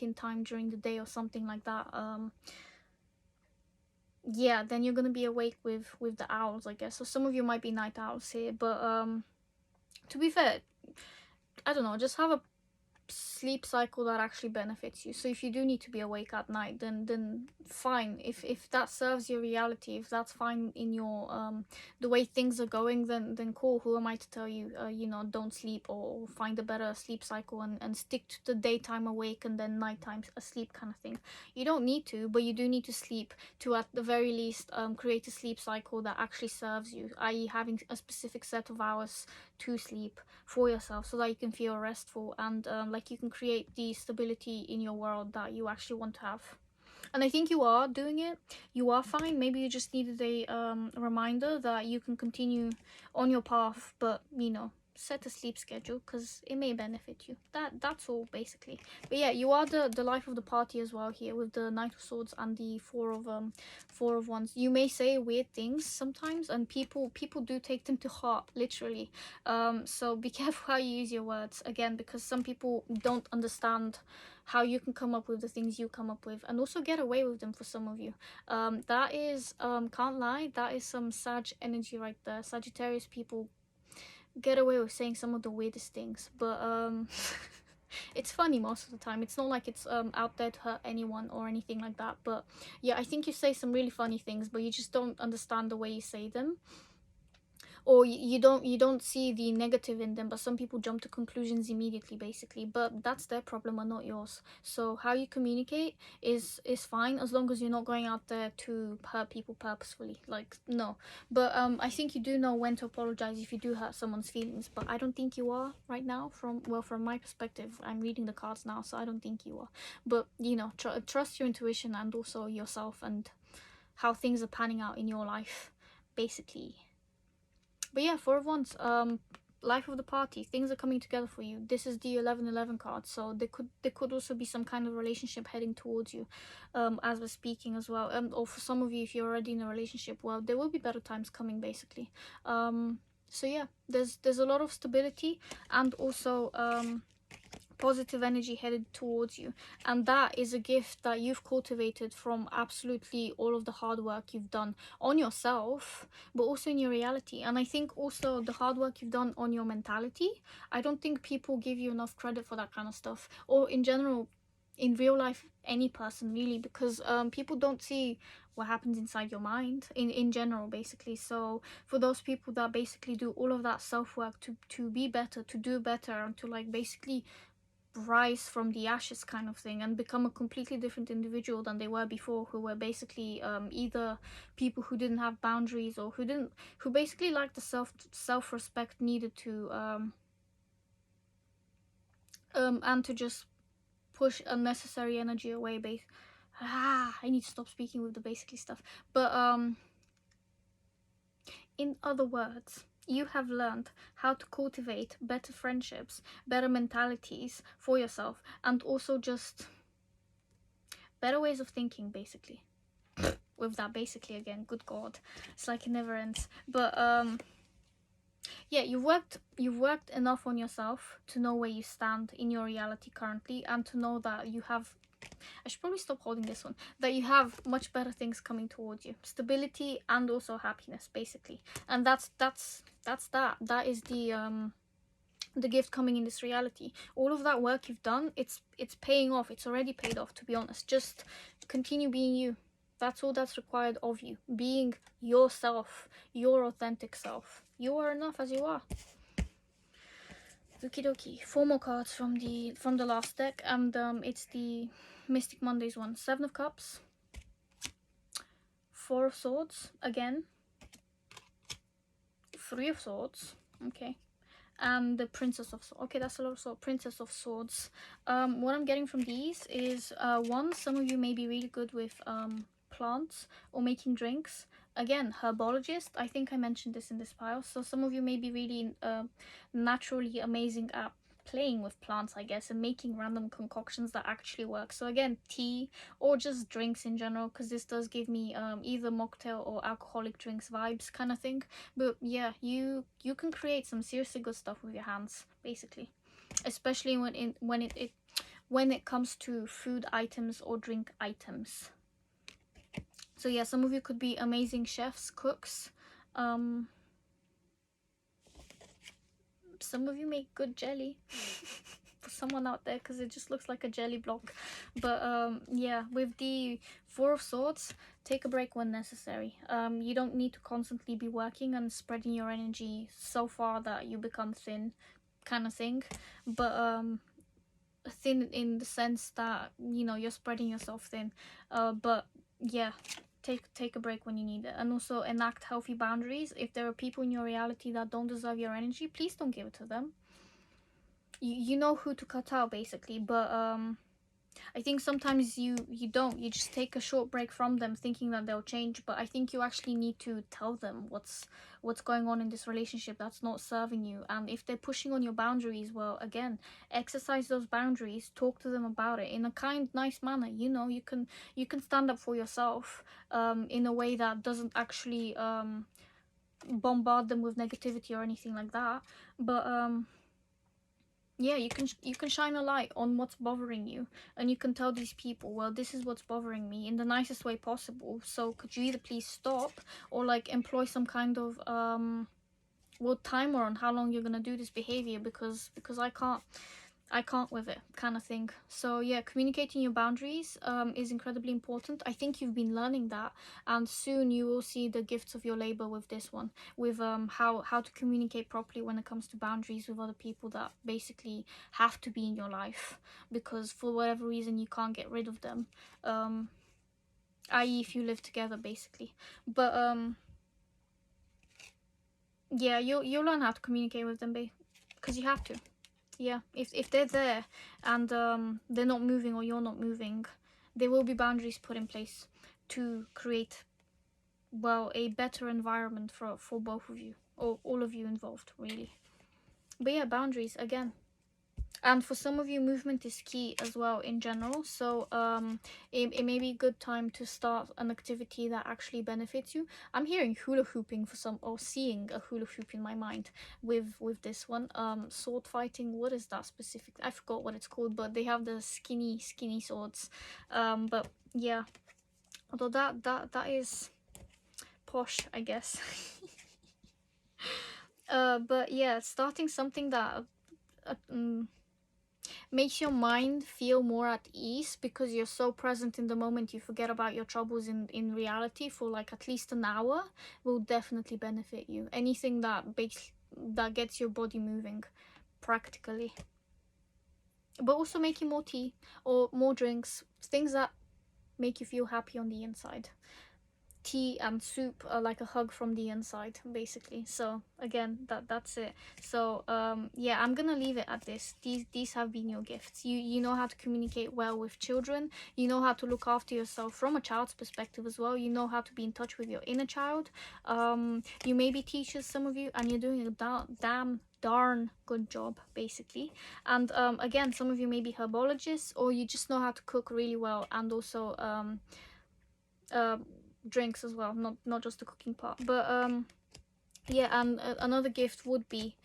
in time during the day or something like that, yeah, then you're gonna be awake with the owls, I guess. So some of you might be night owls here, but to be fair, I don't know, just have a sleep cycle that actually benefits you. So if you do need to be awake at night, then fine. If that serves your reality, if that's fine in your the way things are going, then cool. Who am I to tell you, you know, don't sleep, or find a better sleep cycle and stick to the daytime awake and then nighttime asleep kind of thing. You don't need to, but you do need to sleep to, at the very least, create a sleep cycle that actually serves you, i.e. having a specific set of hours to sleep for yourself, so that you can feel restful and like you can create the stability in your world that you actually want to have. And I think you are doing it. You are fine. Maybe you just needed a reminder that you can continue on your path, but, you know, set a sleep schedule, because it may benefit you. That's all basically. But yeah, you are the life of the party as well here, with the Knight of Swords and the Four of Wands. You may say weird things sometimes, and people do take them to heart, literally. So be careful how you use your words, again, because some people don't understand how you can come up with the things you come up with, and also get away with them for some of you. That is, can't lie, that is some Sag energy right there. Sagittarius people get away with saying some of the weirdest things, but it's funny most of the time. It's not like it's out there to hurt anyone or anything like that. But yeah, I think you say some really funny things, but you just don't understand the way you say them, or you don't see the negative in them. But some people jump to conclusions immediately basically, but that's their problem and not yours. So how you communicate is fine, as long as you're not going out there to hurt people purposefully, like, no. But I think you do know when to apologize if you do hurt someone's feelings, but I don't think you are right now. From my perspective, I'm reading the cards now, so I don't think you are. But, you know, trust your intuition and also yourself and how things are panning out in your life basically. But yeah, Four of Wands, life of the party, things are coming together for you. This is the 11-11 card, so there could also be some kind of relationship heading towards you, as we're speaking as well. Or for some of you, if you're already in a relationship, well, there will be better times coming basically. So yeah, there's a lot of stability and also positive energy headed towards you, and that is a gift that you've cultivated from absolutely all of the hard work you've done on yourself, but also in your reality. And I think also the hard work you've done on your mentality, I don't think people give you enough credit for that kind of stuff, or in general in real life, any person really, because people don't see what happens inside your mind in general basically. So for those people that basically do all of that self-work to be better, to do better, and to like basically rise from the ashes kind of thing and become a completely different individual than they were before, who were basically either people who didn't have boundaries, or who basically lacked the self-respect needed to and to just push unnecessary energy away. I need to stop speaking with the basically stuff. But in other words, you have learned how to cultivate better friendships, better mentalities for yourself, and also just better ways of thinking, basically. With that basically again, good god, it's like it never ends. But yeah, you've worked enough on yourself to know where you stand in your reality currently, and to know that you have, I should probably stop holding this one, that you have much better things coming towards you, stability and also happiness, basically. And that is the gift coming in this reality. All of that work you've done, it's paying off. It's already paid off, to be honest. Just continue being you. That's all that's required of you. Being yourself, your authentic self. You are enough as you are. Okie dokie. 4 more cards from the last deck, and it's the Mystic Mondays one. 7 of Cups, 4 of Swords again, 3 of Swords, okay, and the Princess of Swords. Okay, that's a lot of Swords. Princess of Swords. What I'm getting from these is one, some of you may be really good with plants or making drinks. Again, herbologist, I think I mentioned this in this pile. So some of you may be really naturally amazing at playing with plants, I guess, and making random concoctions that actually work. So again, tea or just drinks in general, because this does give me either mocktail or alcoholic drinks vibes kind of thing. But yeah, you can create some seriously good stuff with your hands, basically, especially when it comes to food items or drink items. So yeah, some of you could be amazing chefs, cooks. Some of you make good jelly for someone out there, because it just looks like a jelly block. But yeah, with the 4 of Swords, take a break when necessary. You don't need to constantly be working and spreading your energy so far that you become thin, kind of thing. But thin in the sense that, you know, you're spreading yourself thin. But yeah, take a break when you need it. And also enact healthy boundaries. If there are people in your reality that don't deserve your energy, please don't give it to them. You know who to cut out, basically. But I think sometimes you just take a short break from them thinking that they'll change. But I think you actually need to tell them what's going on in this relationship that's not serving you. And if they're pushing on your boundaries, well, again, exercise those boundaries, talk to them about it in a kind, nice manner. You know, you can stand up for yourself in a way that doesn't actually bombard them with negativity or anything like that. But yeah, you can shine a light on what's bothering you, and you can tell these people, well, this is what's bothering me, in the nicest way possible. So could you either please stop, or like employ some kind of well, timer on how long you're gonna do this behavior, because I can't with it, kind of thing. So yeah, communicating your boundaries is incredibly important. I think you've been learning that, and soon you will see the gifts of your labor with this one, with how to communicate properly when it comes to boundaries with other people that basically have to be in your life, because for whatever reason you can't get rid of them, i.e. if you live together, basically. But yeah, you'll learn how to communicate with them, because you have to. Yeah, if they're there and they're not moving, or you're not moving, there will be boundaries put in place to create, well, a better environment for both of you, or all of you involved, really. But yeah, boundaries again. And for some of you, movement is key as well in general. So it may be a good time to start an activity that actually benefits you. I'm hearing hula hooping for some, or seeing a hula hoop in my mind with this one. Sword fighting, what is that specific? I forgot what it's called, but they have the skinny swords. But yeah, although that is posh, I guess. But yeah, starting something that makes your mind feel more at ease, because you're so present in the moment, you forget about your troubles in reality for like at least an hour, will definitely benefit you. Anything that gets your body moving, practically. But also making more tea or more drinks, things that make you feel happy on the inside. tea and soup are like a hug from the inside, basically. So again, that's it. So yeah, I'm gonna leave it at this. These have been your gifts. You know how to communicate well with children. You know how to look after yourself from a child's perspective as well. You know how to be in touch with your inner child. You may be teachers, some of you, and you're doing a damn darn good job, basically. And again, some of you may be herbologists, or you just know how to cook really well, and also uh, drinks as well, not just the cooking part. But yeah, and another gift would be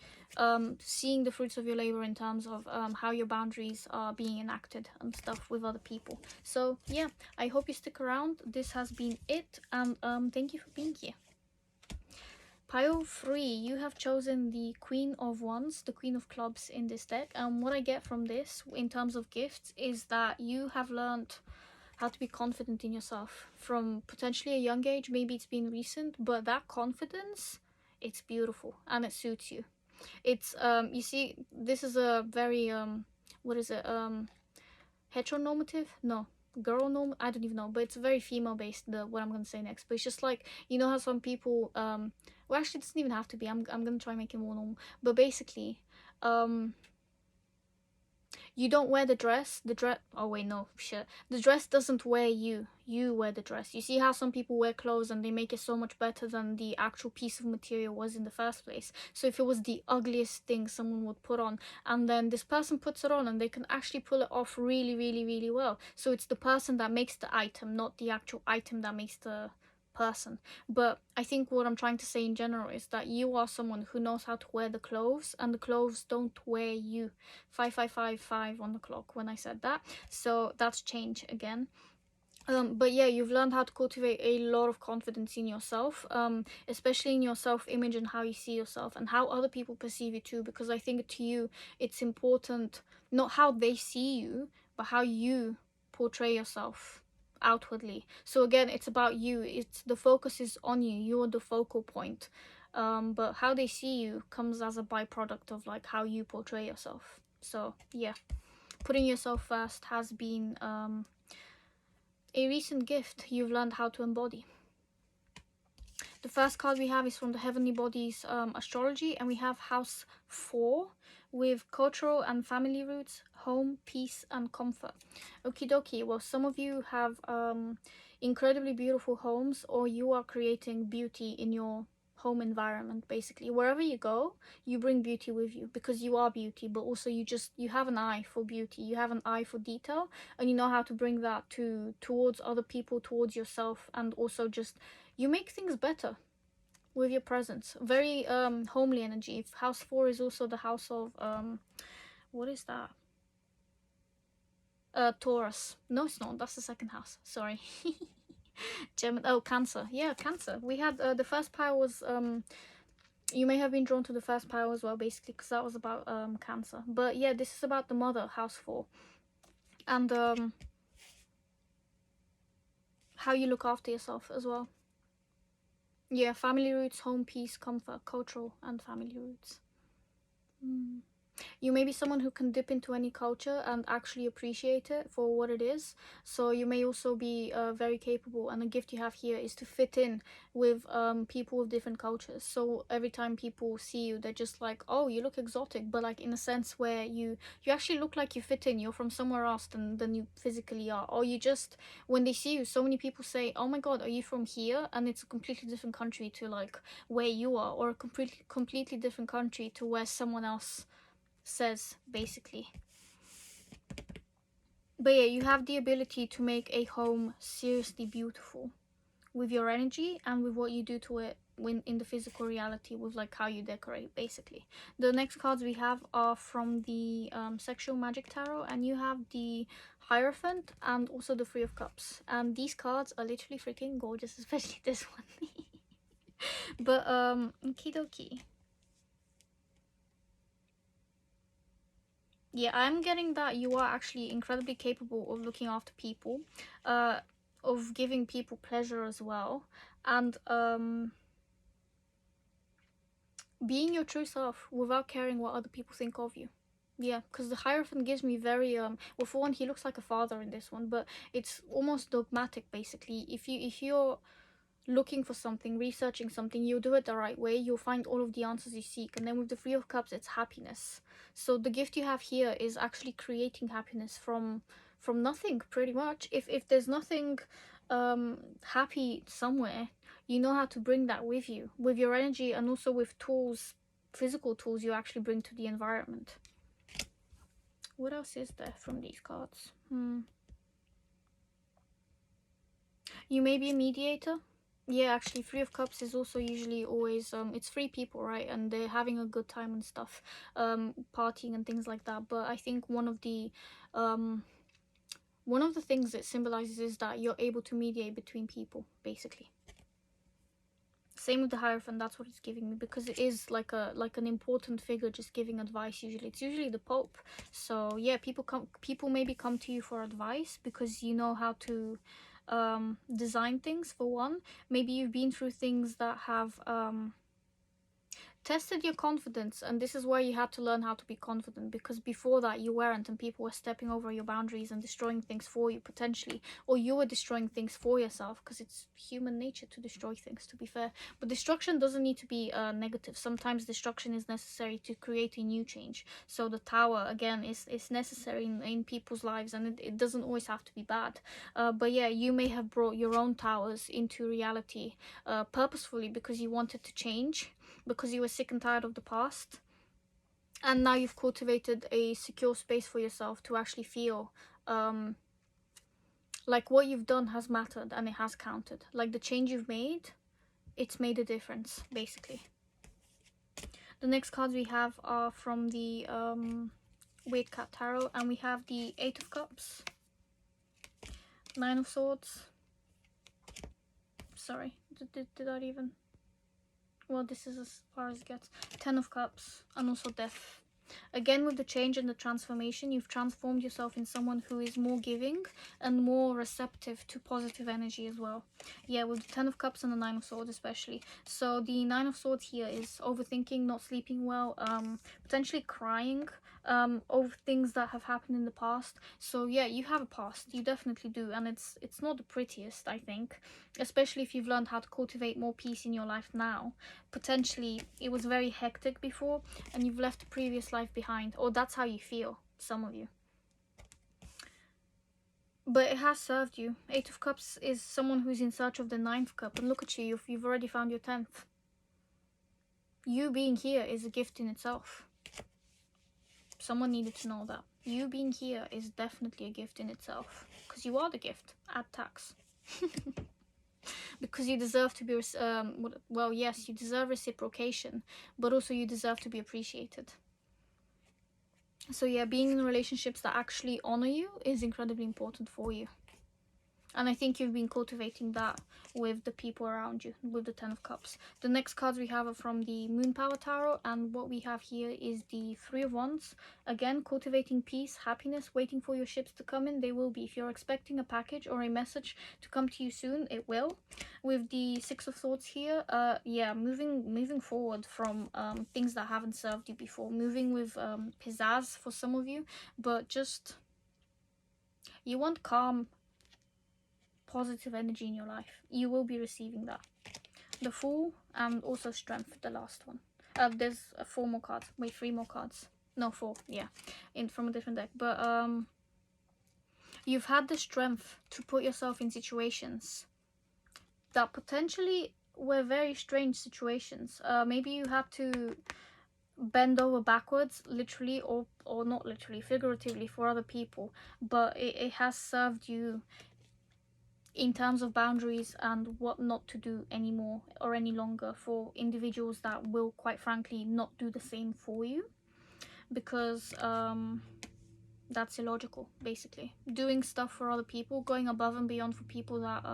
seeing the fruits of your labor in terms of how your boundaries are being enacted and stuff with other people. So yeah, I hope you stick around. This has been it, and thank you for being here. Pile 3, you have chosen the Queen of Wands, the Queen of Clubs in this deck. And what I get from this in terms of gifts is that you have learned how to be confident in yourself from potentially a young age. Maybe it's been recent, but that confidence, it's beautiful and it suits you. It's you see, this is a very what is it, heteronormative, no, girl norm, I don't even know, but it's very female based, the what I'm gonna say next. But it's just like, you know how some people well, actually it doesn't even have to be, I'm gonna try and make it more normal. But basically, you don't wear the dress, oh wait, no, shit, the dress doesn't wear you, you wear the dress. You see how some people wear clothes and they make it so much better than the actual piece of material was in the first place. So if it was the ugliest thing someone would put on, and then this person puts it on and they can actually pull it off really, really, really well. So it's the person that makes the item, not the actual item that makes the person. But I think what I'm trying to say in general is that you are someone who knows how to wear the clothes, and the clothes don't wear you. 5555 on the clock when I said that. So that's change again. But yeah, you've learned how to cultivate a lot of confidence in yourself, especially in your self-image and how you see yourself and how other people perceive you too, because I think to you it's important not how they see you, but how you portray yourself outwardly. So again, it's about you, it's the focus is on you, you're the focal point. But how they see you comes as a byproduct of like how you portray yourself. So yeah, putting yourself first has been a recent gift you've learned how to embody. The first card we have is from the Heavenly Bodies astrology, and we have House 4 with cultural and family roots, home, peace, and comfort. Okie dokie. Well, some of you have incredibly beautiful homes, or you are creating beauty in your home environment. Basically, wherever you go, you bring beauty with you because you are beauty, but also you have an eye for beauty, you have an eye for detail, and you know how to bring that towards other people, towards yourself, and also just you make things better with your presence. Very homely energy. House 4 is also the house of what is that, Taurus. No, it's not, that's the second house, sorry. Gemini. Oh, Cancer. Yeah, Cancer. We had the first pile was you may have been drawn to the first pile as well, basically, because that was about Cancer. But yeah, this is about the mother, House 4, and how you look after yourself as well. Yeah, family roots, home, peace, comfort, cultural, and family roots. You may be someone who can dip into any culture and actually appreciate it for what it is. So you may also be very capable, and the gift you have here is to fit in with people with different cultures. So every time people see you, they're just like, oh, you look exotic, but like in a sense where you actually look like you fit in. You're from somewhere else than you physically are. Or you just, when they see you, so many people say, oh my god, are you from here? And it's a completely different country to like where you are, or a completely different country to where someone else says, basically. But yeah, you have the ability to make a home seriously beautiful with your energy and with what you do to it when in the physical reality, with like how you decorate, basically. The next cards we have are from the Sexual Magic Tarot, and you have the Hierophant and also the Three of Cups, and these cards are literally freaking gorgeous, especially this one. But okie dokie. Yeah, I'm getting that you are actually incredibly capable of looking after people, of giving people pleasure as well, and being your true self without caring what other people think of you. Yeah, because the Hierophant gives me very well, for one, he looks like a father in this one, but it's almost dogmatic, basically. If you're looking for something, researching something, you'll do it the right way, you'll find all of the answers you seek. And then with the Three of Cups, it's happiness. So the gift you have here is actually creating happiness from nothing, pretty much. If there's nothing happy somewhere, you know how to bring that with you, with your energy, and also with tools, physical tools you actually bring to the environment. What else is there from these cards? You may be a mediator. Yeah, actually, Three of Cups is also usually always, it's three people, right? And they're having a good time and stuff, partying and things like that. But I think one of the things it symbolizes is that you're able to mediate between people, basically. Same with the Hierophant, that's what it's giving me, because it is like an important figure just giving advice. Usually it's usually the Pope. So yeah, people maybe come to you for advice because you know how to design things, for one. Maybe you've been through things that have tested your confidence, and this is where you had to learn how to be confident, because before that you weren't, and people were stepping over your boundaries and destroying things for you, potentially, or you were destroying things for yourself, because it's human nature to destroy things, to be fair. But destruction doesn't need to be negative. Sometimes destruction is necessary to create a new change. So the Tower, again, is necessary in people's lives, and it doesn't always have to be bad. But yeah, you may have brought your own towers into reality purposefully, because you wanted to change, because you were sick and tired of the past, and now you've cultivated a secure space for yourself to actually feel like what you've done has mattered and it has counted. Like the change you've made, it's made a difference, basically. The next cards we have are from the Weird Cat Tarot, and we have the Eight of Cups, Nine of Swords. Sorry, did that even... Well, this is as far as it gets. Ten of Cups, and also Death. Again, with the change and the transformation, you've transformed yourself in someone who is more giving and more receptive to positive energy as well. Yeah, with the Ten of Cups and the Nine of Swords especially. So the Nine of Swords here is overthinking, not sleeping well, potentially crying over things that have happened in the past. So yeah, you have a past, you definitely do, and it's not the prettiest, I think, especially if you've learned how to cultivate more peace in your life now. Potentially it was very hectic before, and you've left the previous life behind, or that's how you feel, some of you. But it has served you. Eight of Cups is someone who's in search of the Ninth Cup, and look at you, you've already found your 10th. You being here is a gift in itself. Someone needed to know that. You being here is definitely a gift in itself, because you are the gift. Add tax. Because you deserve to be, well, yes, you deserve reciprocation, but also you deserve to be appreciated. So yeah, being in relationships that actually honor you is incredibly important for you. And I think you've been cultivating that with the people around you, with the Ten of Cups. The next cards we have are from the Moon Power Tarot, and what we have here is the Three of Wands. Again, cultivating peace, happiness, waiting for your ships to come in. They will be. If you're expecting a package or a message to come to you soon, it will. With the Six of Swords here, yeah, moving forward from things that haven't served you before. Moving with pizzazz for some of you, but just, you want calm, positive energy in your life. You will be receiving that. The Fool, and also Strength, the last one. There's 4 more cards. Wait, 3 more cards. No, 4, yeah, from a different deck. But you've had the strength to put yourself in situations that potentially were very strange situations. Maybe you had to bend over backwards, literally, or not literally, figuratively, for other people, but it has served you in terms of boundaries and what not to do anymore or any longer for individuals that will, quite frankly, not do the same for you, because that's illogical. Basically, doing stuff for other people, going above and beyond for people that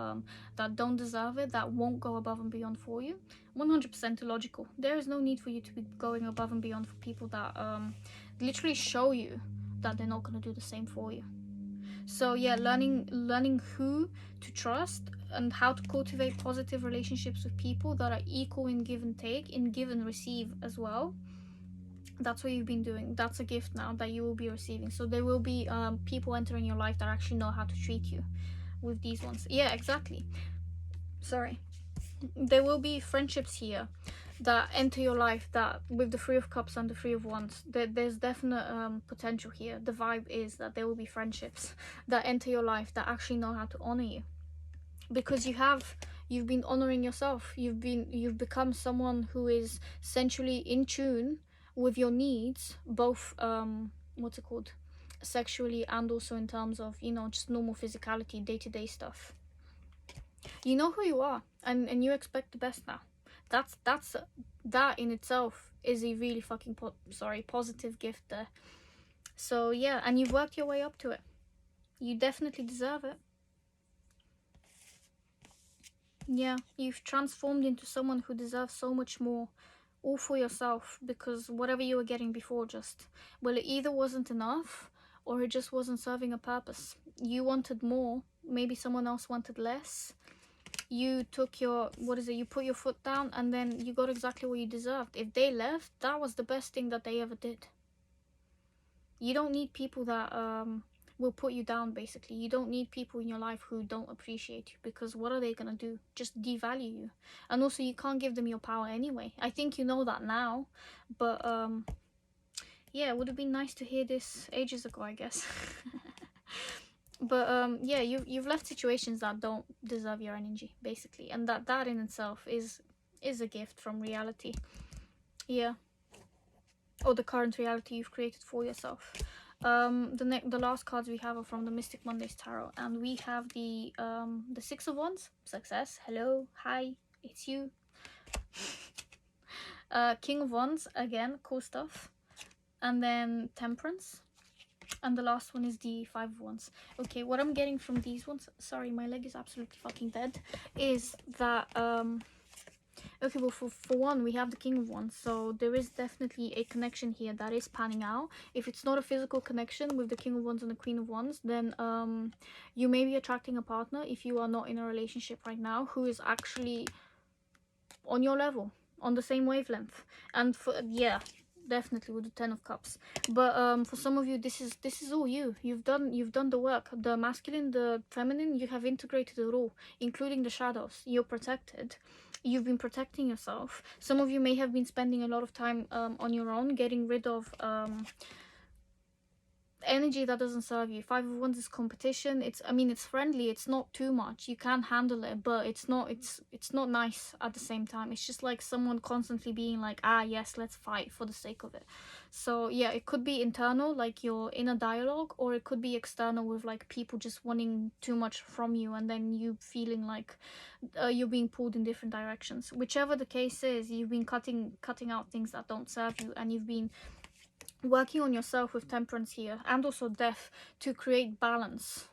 that don't deserve it, that won't go above and beyond for you, 100% illogical. There is no need for you to be going above and beyond for people that literally show you that they're not going to do the same for you. So yeah, learning who to trust and how to cultivate positive relationships with people that are equal in give and take, in give and receive as well. That's what you've been doing. That's a gift now that you will be receiving. So there will be people entering your life that actually know how to treat you with these ones. Yeah, exactly. Sorry. There will be friendships here that enter your life, that with the Three of Cups and the Three of Wands, there's definite potential here. The vibe is that there will be friendships that enter your life that actually know how to honor you, because you've been honoring yourself. You've become someone who is essentially in tune with your needs, both what's it called, sexually, and also in terms of, you know, just normal physicality, day-to-day stuff. You know who you are, and you expect the best now. That's that in itself is a really fucking positive gift there. So yeah, and you've worked your way up to it. You definitely deserve it. Yeah, you've transformed into someone who deserves so much more, all for yourself, because whatever you were getting before, just, well, it either wasn't enough or it just wasn't serving a purpose. You wanted more, maybe someone else wanted less. You took your, what is it, you put your foot down, and then you got exactly what you deserved. If they left, that was the best thing that they ever did. You don't need people that will put you down, basically. You don't need people in your life who don't appreciate you, because what are they gonna do? Just devalue you. And also, you can't give them your power anyway. I think you know that now, but yeah, it would have been nice to hear this ages ago, I guess. But yeah, you've left situations that don't deserve your energy, basically, and that in itself is a gift from reality. Yeah, or the current reality you've created for yourself. The last cards we have are from the Mystic Mondays Tarot, and we have the Six of Wands, success. Hello, hi, it's you. King of Wands, again, cool stuff, and then Temperance, and the last one is the Five of Wands. Okay, what I'm getting from these ones, sorry, my leg is absolutely fucking dead, is that okay, well, for one, we have the King of Wands, so there is definitely a connection here that is panning out. If it's not a physical connection with the King of Wands and the Queen of Wands, then you may be attracting a partner, if you are not in a relationship right now, who is actually on your level, on the same wavelength. And for, yeah, definitely with the Ten of Cups. But for some of you, this is all you. You've done the work. The masculine, the feminine, you have integrated it all, including the shadows. You're protected. You've been protecting yourself. Some of you may have been spending a lot of time on your own, getting rid of energy that doesn't serve you. Five of Wands is competition. I mean, it's friendly, it's not too much, you can handle it, but it's not nice at the same time. It's just like someone constantly being like, ah yes, let's fight for the sake of it. So yeah, it could be internal, like your inner dialogue, or it could be external with like people just wanting too much from you, and then you feeling like you're being pulled in different directions. Whichever the case is, you've been cutting out things that don't serve you, and you've been working on yourself with Temperance here, and also Death, to create balance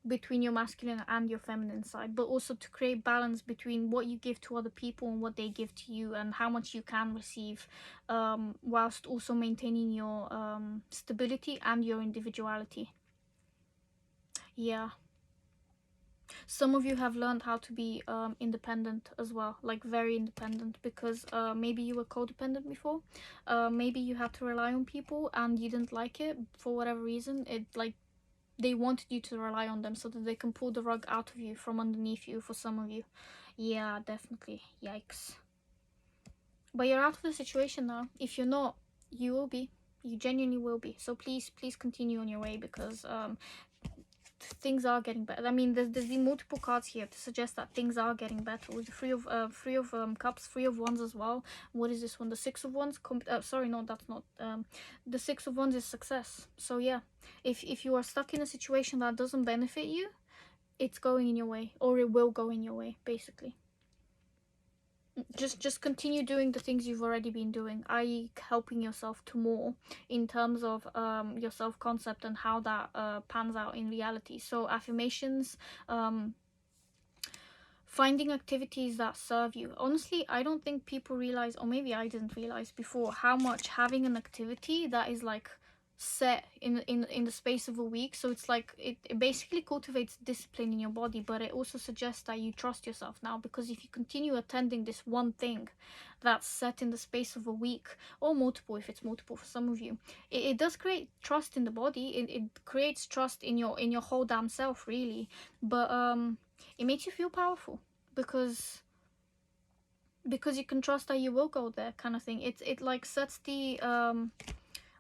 between your masculine and your feminine side, but also to create balance between what you give to other people and what they give to you, and how much you can receive, whilst also maintaining your stability and your individuality. Yeah, some of you have learned how to be independent as well, like very independent, because maybe you were codependent before. Maybe you had to rely on people and you didn't like it for whatever reason. It, like, they wanted you to rely on them so that they can pull the rug out of you from underneath you, for some of you. Yeah, definitely. Yikes. But you're out of the situation now. If you're not, you will be. You genuinely will be. So please continue on your way, because things are getting better. I mean, there's been multiple cards here to suggest that things are getting better, with the Three of Cups, Three of Wands as well. What is this one? The Six of Wands. Sorry, no, that's not. The Six of Wands is success. So yeah, if you are stuck in a situation that doesn't benefit you, it's going in your way, or it will go in your way, basically. Just continue doing the things you've already been doing, i.e. helping yourself to more in terms of your self-concept and how that pans out in reality. So affirmations, finding activities that serve you. Honestly, I don't think people realize, or maybe I didn't realize before, how much having an activity that is like set in the space of a week, so it's like it basically cultivates discipline in your body, but it also suggests that you trust yourself now, because if you continue attending this one thing that's set in the space of a week, or multiple, if it's multiple for some of you, it does create trust in the body. It creates trust in your whole damn self, really. But it makes you feel powerful, because because you can trust that you will go there, kind of thing. It like sets the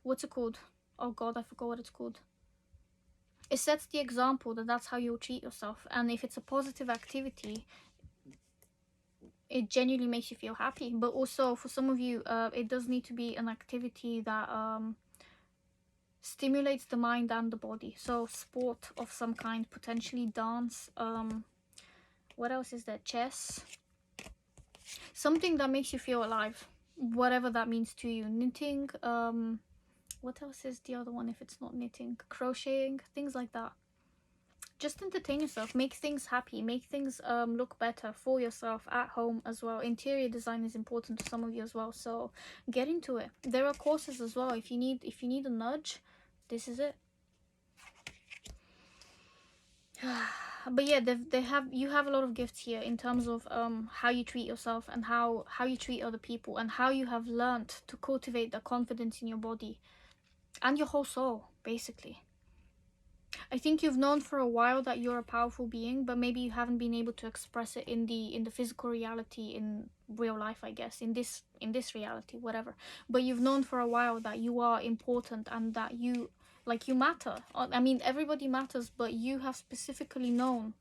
what's it called? Oh god, I forgot what it's called. It sets the example that that's how you'll treat yourself, and if it's a positive activity, it genuinely makes you feel happy. But also for some of you, it does need to be an activity that stimulates the mind and the body. So sport of some kind, potentially dance. What else is there? Chess. Something that makes you feel alive, whatever that means to you. Knitting. What else is the other one if it's not knitting? Crocheting, things like that. Just entertain yourself, make things happy, make things look better for yourself at home as well. Interior design is important to some of you as well, so get into it. There are courses as well. If you need a nudge, this is it. But yeah, you have a lot of gifts here in terms of how you treat yourself and how you treat other people, and how you have learned to cultivate the confidence in your body and your whole soul, basically. I think you've known for a while that you're a powerful being, but maybe you haven't been able to express it in the physical reality, in real life, I guess, in this reality, whatever. But you've known for a while that you are important and that you matter. I mean, everybody matters, but you have specifically known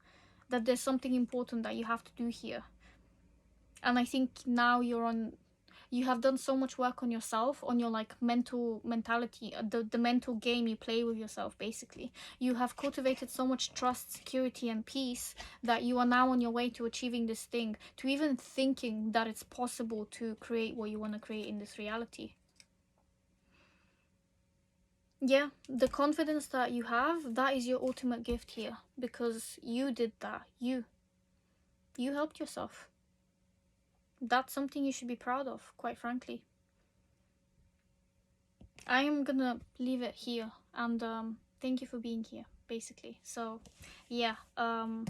that there's something important that you have to do here. And I think now you have done so much work on yourself, on your like mentality, the mental game you play with yourself, basically. You have cultivated so much trust, security and peace that you are now on your way to achieving this thing, to even thinking that it's possible to create what you want to create in this reality. Yeah, the confidence that you have, that is your ultimate gift here, because you did that. You helped yourself. That's something you should be proud of, quite frankly. I am gonna leave it here, and thank you for being here, basically. So yeah,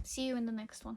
see you in the next one.